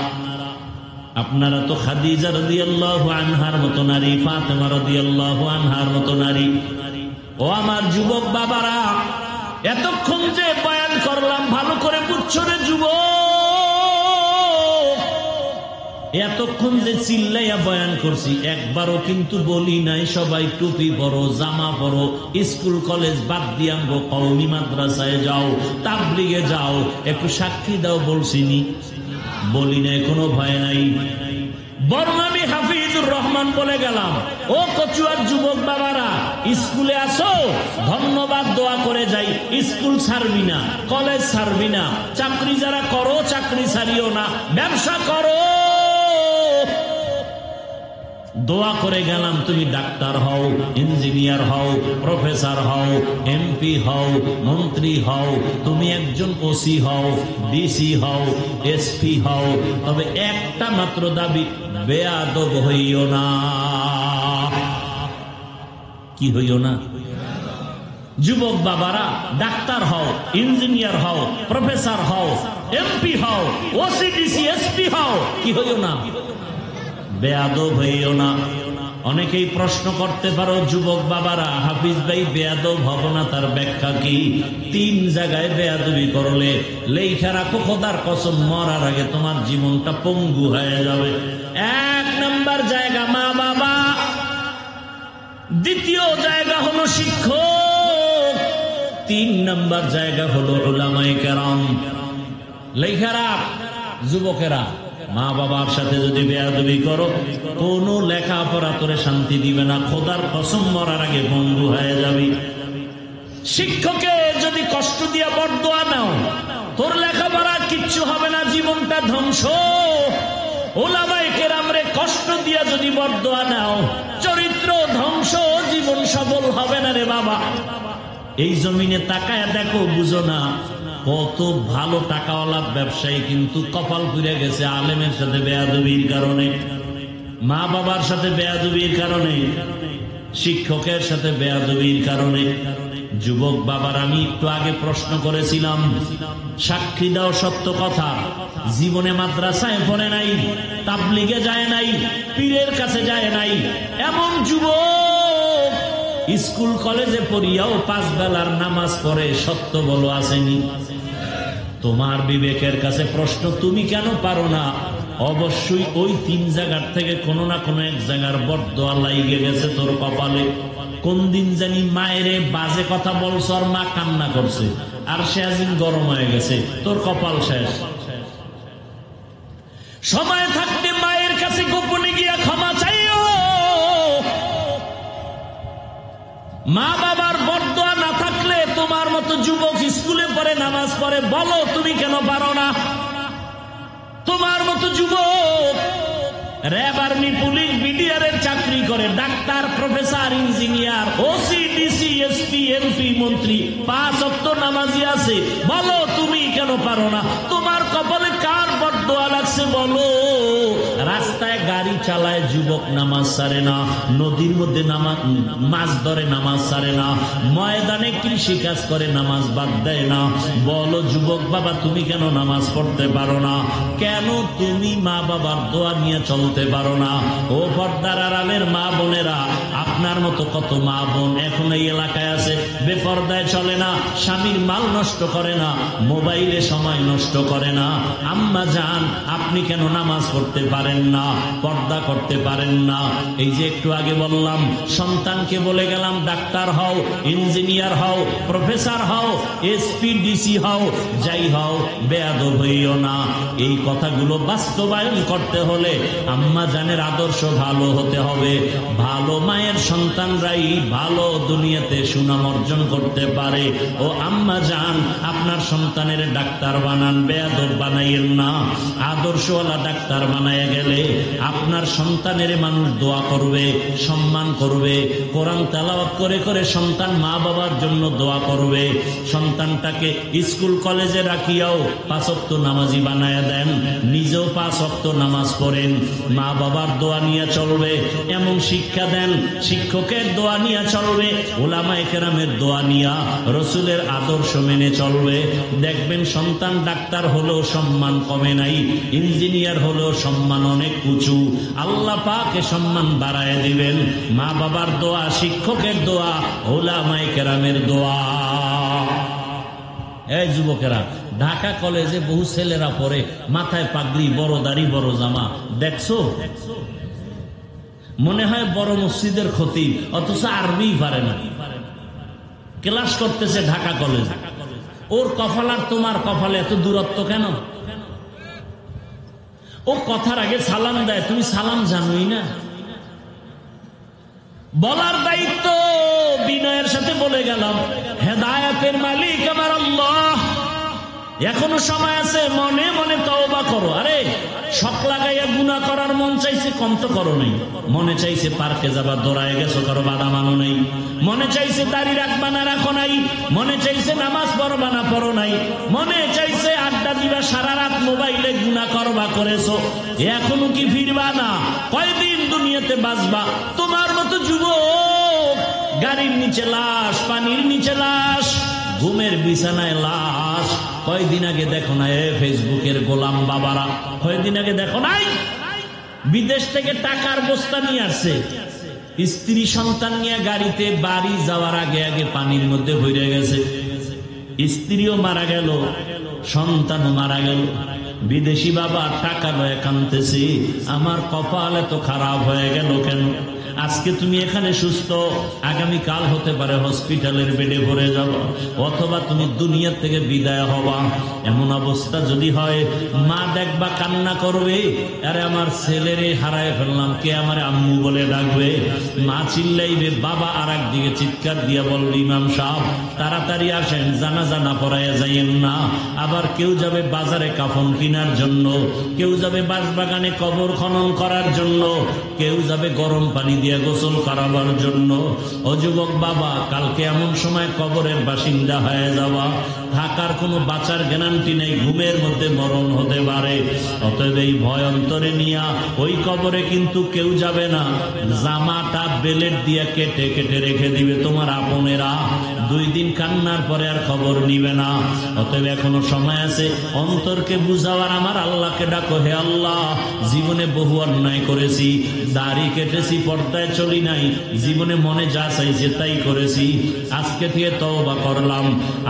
আপনারা তো খাদিজা রাদিয়াল্লাহু আনহার মতো নারী, ফাতেমা রাদিয়াল্লাহু আনহার মতো নারী। ও আমার যুবক বাবারা, এতক্ষণ যে বয়ান করলাম ভালো করে বুঝছো রে যুবক। এতক্ষণ যে চিল্লাইয়া বয়ান করছি, একবারও কিন্তু বলি নাই সবাই টুপি পরো, জামা পরো, স্কুল কলেজ বাদ দিয়ে আমগো কওমি মাদ্রাসায় যাও, তাবলিগে যাও, একটু সাক্ষী দাও বলছিনি? বলি নাই, কোনো ভয় নাই। বরং আমি হাফিজুর রহমান বলে গেলাম, ও কচুয়ার যুবক বাবারা, স্কুলে আসো, ধন্যবাদ দোয়া করে যাই। স্কুল ছাড়বি না, কলেজ ছাড়বি না, চাকরি যারা করো চাকরি ছাড়িও না, ব্যবসা করো। দোয়া করে গেলাম, তুমি ডাক্তার হও, ইঞ্জিনিয়ার হও, প্রফেসর হও, এমপি হও, মন্ত্রী হও, তুমি একজন ওসি হও, ডিসি হও, এসপি হও, তবে একটা মাত্র দাবি, বেয়াদব হইও না। কি হইও না? যুবক বাবারা, ডাক্তার হও, ইঞ্জিনিয়ার হও, প্রফেসর হও, এমপি হও, ওসি, ডিসি, এসপি হও, কি হইও না? বেয়াদব হইও না। অনেকেই প্রশ্ন করতে পারো যুবক বাবারা, হাফিজ ভাই বেয়াদব হব না, তার ব্যাখ্যা কি? 3 জায়গায় বেয়াদবি করলে লেখা রাখো, খোদার কসম মরার আগে তোমার জীবনটা পঙ্গু হয়ে যাবে। 1 নম্বর জায়গা মা বাবা, দ্বিতীয় জায়গা হলো শিক্ষক, 3 নম্বর জায়গা হলো উলামায়ে কেরাম। লেখা রাখ যুবকেরা, মা বাবার সাথে যদি বেয়াদবি করো, কোন লেখাপড়া তোরে শান্তি দিবে না, খোদার কসম মরার আগে বন্ধু হয়ে যাবি। শিক্ষকে যদি কষ্ট দিয়া বরদোয়া নাও, তোর লেখাপড়া কিচ্ছু হবে না, জীবনটা ধ্বংস। উলামায়ে কেরামরে কষ্ট দিয়া যদি বরদোয়া নাও, চরিত্র ধ্বংস, জীবন সফল হবে না রে বাবা। এই জমিনে তাকায় দেখো, বুঝো না কত ভালো টাকাওয়ালা ব্যবসায়ী কিন্তু কপাল পুড়ে গেছে আলেমের সাথে বেয়াদবির কারণে, মা বাবার সাথে বেয়াদবির কারণে, শিক্ষকের সাথে বেয়াদবির কারণে। যুবক বাবার, আমি একটু আগে প্রশ্ন করেছিলাম, সাক্ষী দাও সত্য কথা, জীবনে মাদ্রাসায় পড়ে নাই, তাবলিগে যায় নাই, পীরের কাছে যায় নাই, এমন যুবক স্কুল কলেজে পড়িয়াও 5 বেলার নামাজ পড়ে, সত্য বলো আসেনি? তোমার বিবেকের কাছে প্রশ্ন, তুমি কেন পারো না? অবশ্যই ওই 3 জায়গার থেকে কোনো না কোনো এক জায়গার বরদোয়া লাইগে গেছে তোর কপালে। কোন দিন জানি মায়েরে বাজে কথা বলছ, আর মা কান্না করছে, আর সে আজ গরম হয়ে গেছে, তোর কপাল শেষ। সময় থাকতে মায়ের কাছে গোপনে গিয়া ক্ষমা চাইও। মা বাবার বরদোয়া না থাকলে তোমার মতো যুবক স্কুলে পড়ে, নামাজ পড়ে, বলো তুমি কেন পারো না? তোমার মতো যুবক র্যাব, আর্মি, পুলিশ, বিডিআর এর চাকরি করে, doctor, professor, engineer, OC, DC, SP, MP, মন্ত্রী, 5 ওয়াক্ত নামাজি আছে, বলো তুমি কেন পারো না? তোমার কপালে কার বরদোয়া লাগছে বলো? রাস্তায় গাড়ি চালায় যুবক, নামাজ ছাড়ে না, নদীর মধ্যে মাছ ধরে, নামাজ ছাড়ে না, ময়দানে কৃষি কাজ করে, নামাজ বাদ দেয় না। বলো যুবক বাবা, তুমি কেন নামাজ পড়তে পারো না? কেন তুমি মা বাবার দোয়া নিয়ে চলতে পারো না? ও পর্দার আড়ালের মা বোনেরা, আপনার মতো কত মা বোন এখন এই এলাকায় আছে, বেপর্দায় চলে না, স্বামীর মাল নষ্ট করে না, মোবাইলে সময় নষ্ট করে না। আম্মা জান, আপনি কেন নামাজ পড়তে পারেন না, পর্দা করতে পারেন না? এই যে একটু আগে বললাম, সন্তানকে বলে গেলাম ডাক্তার হও, ইঞ্জিনিয়ার হও, প্রফেসর হও, এসপি, ডিসি হও, যাই হও, বেয়াদব হইও না। এই কথাগুলো বাস্তবায়ন করতে হলে আম্মা জানের আদর্শ ভালো হতে হবে। ভালো মায়ের সন্তানরাই ভালো দুনিয়াতে সুনাম অর্জন করতে পারে। ও আম্মা জান, আপনার সন্তানের ডাক্তার বানান, বেয়াদব বানাইয়েন না। আদর্শওয়ালা ডাক্তার বানায় গেলে আপনার সন্তানের মানুষ দোয়া করবে, সম্মান করবে। কোরআন তেলাওয়াত করে করে সন্তান মা বাবার জন্য দোয়া করবে। সন্তানটাকে স্কুল কলেজে রাখিয়াও 5 ওয়াক্ত নামাজি বানায় দেন, নিজেও 5 ওয়াক্ত নামাজ পড়েন, মা বাবার দোয়া নিয়ে চলবে, এমন শিক্ষা দেন, শিক্ষকের দোয়া নিয়ে চলবে, ওলামায়ে কেরামের দোয়া নিয়া, রসুলের আদর্শ মেনে চলবে। দেখবেন সন্তান ডাক্তার হলেও সম্মান কমে নাই, ইঞ্জিনিয়ার হলেও সম্মান অনেক উঁচু। আল্লাহ পাকে সম্মান বাড়ায় দিবেন। মা বাবার দোয়া, শিক্ষকের দোয়া, ওলামায়ে কেরামের দোয়া। এই যুবকেরা, ঢাকা কলেজে বহু ছেলেরা পড়ে, মাথায় পাগড়ি, বড় দাড়ি, বড় জামা, দেখছো? মনে হয় বড় মসজিদের খতিব, অথচ আরবি পারে না, ক্লাস করতেছে ঢাকা কলেজ। ওর কপাল আর তোমার কপালে এত দূরত্ব কেন? ও কথার আগে সালাম দেয়, তুমি সালাম জানোই না। বলার দায়িত্ব বিনয়ের সাথে বলে গেলাম, হেদায়েতের মালিক আমার আল্লাহ। এখনো সময় আছে, মনে মনে তওবা করো। আরে শখ লাগাইয়া গুনাহ করার মন চাইছে, কম তো করো নাই। মনে চাইছে পার্কে যাবা, দৌড়ায় গেছো, কারো বাধা মানো নাই। মনে চাইছে দাড়ি রাখবা না, রাখো নাই। মনে চাইছে নামাজ পড়বা না, পড়ো নাই। মনে চাইছে আড্ডা দিবা, সারা রাত মোবাইলে গুনাহ করবা, করেছো। এখনো কি ফিরবা না? কয়দিন দুনিয়াতে বাঁচবা? তোমার মতো যুবক গাড়ির নিচে লাশ, পানির নিচে লাশ, ঘুমের বিছানায় লাশ। কয়দিন আগে দেখো না ফেসবুকের গোলাম বাবারা, কয়দিন আগে দেখো নাই বিদেশ থেকে টাকার বস্তা নিয়ে আসছে, স্ত্রী সন্তান নিয়ে গাড়িতে বাড়ি যাওয়ার আগে আগে পানির মধ্যে ভরে গেছে। স্ত্রীও মারা গেল, সন্তানও মারা গেল। বিদেশি বাবা টাকা লয়ে কাঁদতেছে, আমার কপাল এত খারাপ হয়ে গেল কেন? আজকে তুমি এখানে সুস্থ, আগামী কাল হতে পারে হসপিটালের বেডে ভরে যাবা, অথবা তুমি দুনিয়া থেকে বিদায় হবা। এমন অবস্থা যদি হয়, মা দেখবা কান্না করবে, আরে আমার ছেলেরে হারায় ফেললাম, কে আমার আম্মু বলে ডাকবে। মা চিল্লাইবে, বাবা আর একদিকে চিৎকার দিয়া বলবে, ইমাম সাহেব তাড়াতাড়ি আসেন, জানাজা না পড়াইয়া যাইয়েন না। আবার কেউ যাবে বাজারে কাফন কেনার জন্য, কেউ যাবে বাঁশবাগানে কবর খনন করার জন্য, কেউ যাবে গরম পানি দিয়ে গোসল করাবার জন্য। ও যুবক বাবা, কালকে এমন সময় কবরের বাসিন্দা হয়ে যাওয়া, থাকার কোনো বাঁচার গ্যারান্টি নেই, ঘুমের মধ্যে মরণ হতে পারে। অতএব এই ভয় অন্তরে নিয়া ওই কবরে কিন্তু কেউ যাবে না, জামাটা বেলেট দিয়ে কেটে কেটে রেখে দিবে তোমার আপনেরা। 2 দিন কান্নার পরে আর খবর নিবে না। অতএব এখনো সময় আছে, অন্তরকে বুঝাওয়ার আমার আল্লাহকে ডাকো। হে আল্লাহ, জীবনে বহু অন্যায় করেছি, দাড়ি কেটেছি, পর্দায় চলি নাই, জীবনে মনে যা চাইছে তাই করেছি। আজকে থেকে তওবা করলাম।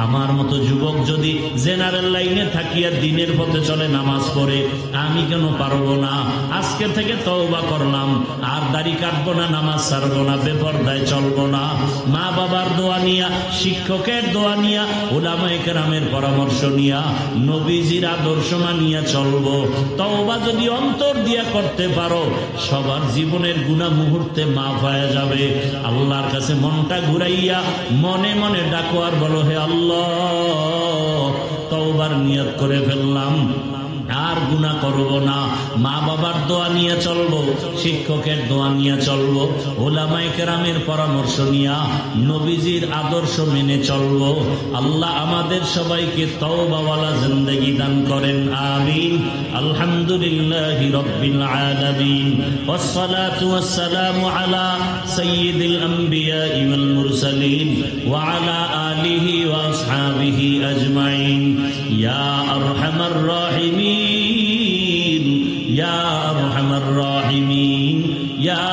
আমার মতো যুবক যদি জেনারেল লাইনে থাকিয়া দিনের পথে চলে, নামাজ পড়ে, আমি কেন পারবো না? আজকে থেকে তওবা করলাম, আর দাড়ি কাটবো না, নামাজ ছাড়বো না, বেপরদায় চলবো না। মা বাবার দোয়া নিয়া, শিক্ষকের দোয়া নিয়া, উলামায়ে কেরামের পরামর্শ নিয়া, নবীজির আদর্শ মানিয়া চলবো। তওবা যদি অন্তর দিয়া করতে পারো, সবার জীবনের গুনাহ মুহূর্তে মাফ হয়ে যাবে। আল্লাহর কাছে মনটা ঘুরাইয়া মনে মনে ডাকো আর বলো, হে আল্লাহ, তওবার নিয়ত করে ফেললাম, আর গুনাহ করব না। মা বাবার দোয়া নিয়ে চলবো, শিক্ষকের দোয়া নিয়ে চলবো, উলামায়ে কেরামের পরামর্শ নিয়া, নবীজির আদর্শ মেনে চলবো। আল্লাহ আমাদের সবাইকে তওবাওয়ালা জিন্দেগি দান করেন, আমিন। আলহামদুলিল্লাহি রাব্বিল আলামিন, ওয়াসসালাতু ওয়াসসালামু আলা সাইয়্যিদিল আমবিয়াই ওয়াল মুরসালিন ওয়া আলা আলিহি ওয়া আসহাবিহি আজমাইন। ইয়া আরহামার রাহিমিন, ইয়া আরহামার রাহিমিন, ইয়া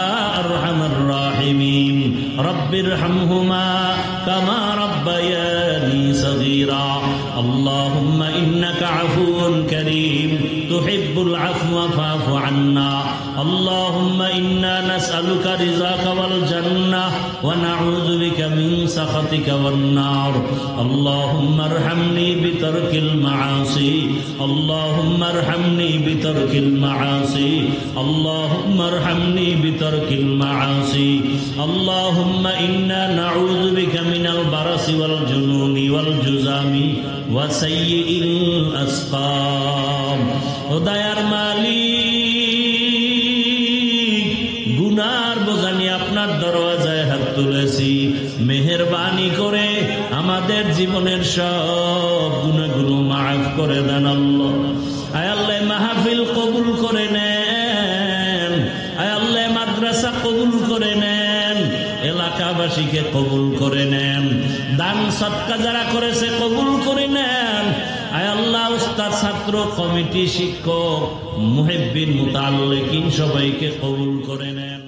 আরহামার রাহিমিন। রব্বিরহামহুমা কামা রাব্বায়ানি সগীরা। আল্লাহুম্মা ইন্নাকা আফুউন কারীম তুহিব্বুল আফওয়া ফা'ফু আন্না। আল্লাহুম্মা ইন্না নাসআলুকা রিযাকা ওয়াল জান্নাহ ওয়া নাউযু বিকা মিন সাখাতিকা ওয়ান নার। আল্লাহুম্মা আরহামনি বিতারকিল মাআসি। আল্লাহুম্মা আরহামনি বিতারকিল মাআসি। আল্লাহুম্মা আরহামনি বিতারকিল মাআসি। আল্লাহুম্মা ইন্না নাউযু বিকা মিনাল বারাসি ওয়াল জুনুনি ওয়াল জুযামি ওয়া সাইয়্যিল আসকাম। ও দয়ার মালিক, গুনার বোঝা নিয়ে আপনার দরওয়াজায় হাত তুলেছি, মেহেরবানি করে আমাদের জীবনের সব গুনাহগুলো মাফ করে দেন আল্লাহ। আয় আল্লাহ, মাহফিল কবুল করে নেন। আয় আল্লাহ, মাদ্রাসা কবুল করে নেন, এলাকাবাসীকে কবুল করে নেন, দান সদকা যারা করেছে কবুল করে নেন। আয় আল্লাহ, উস্তাদ, ছাত্র, কমিটি, শিক্ষক, মুহিব্বিন, মুতাআল্লিকিন সবাইকে কবুল করে নেন।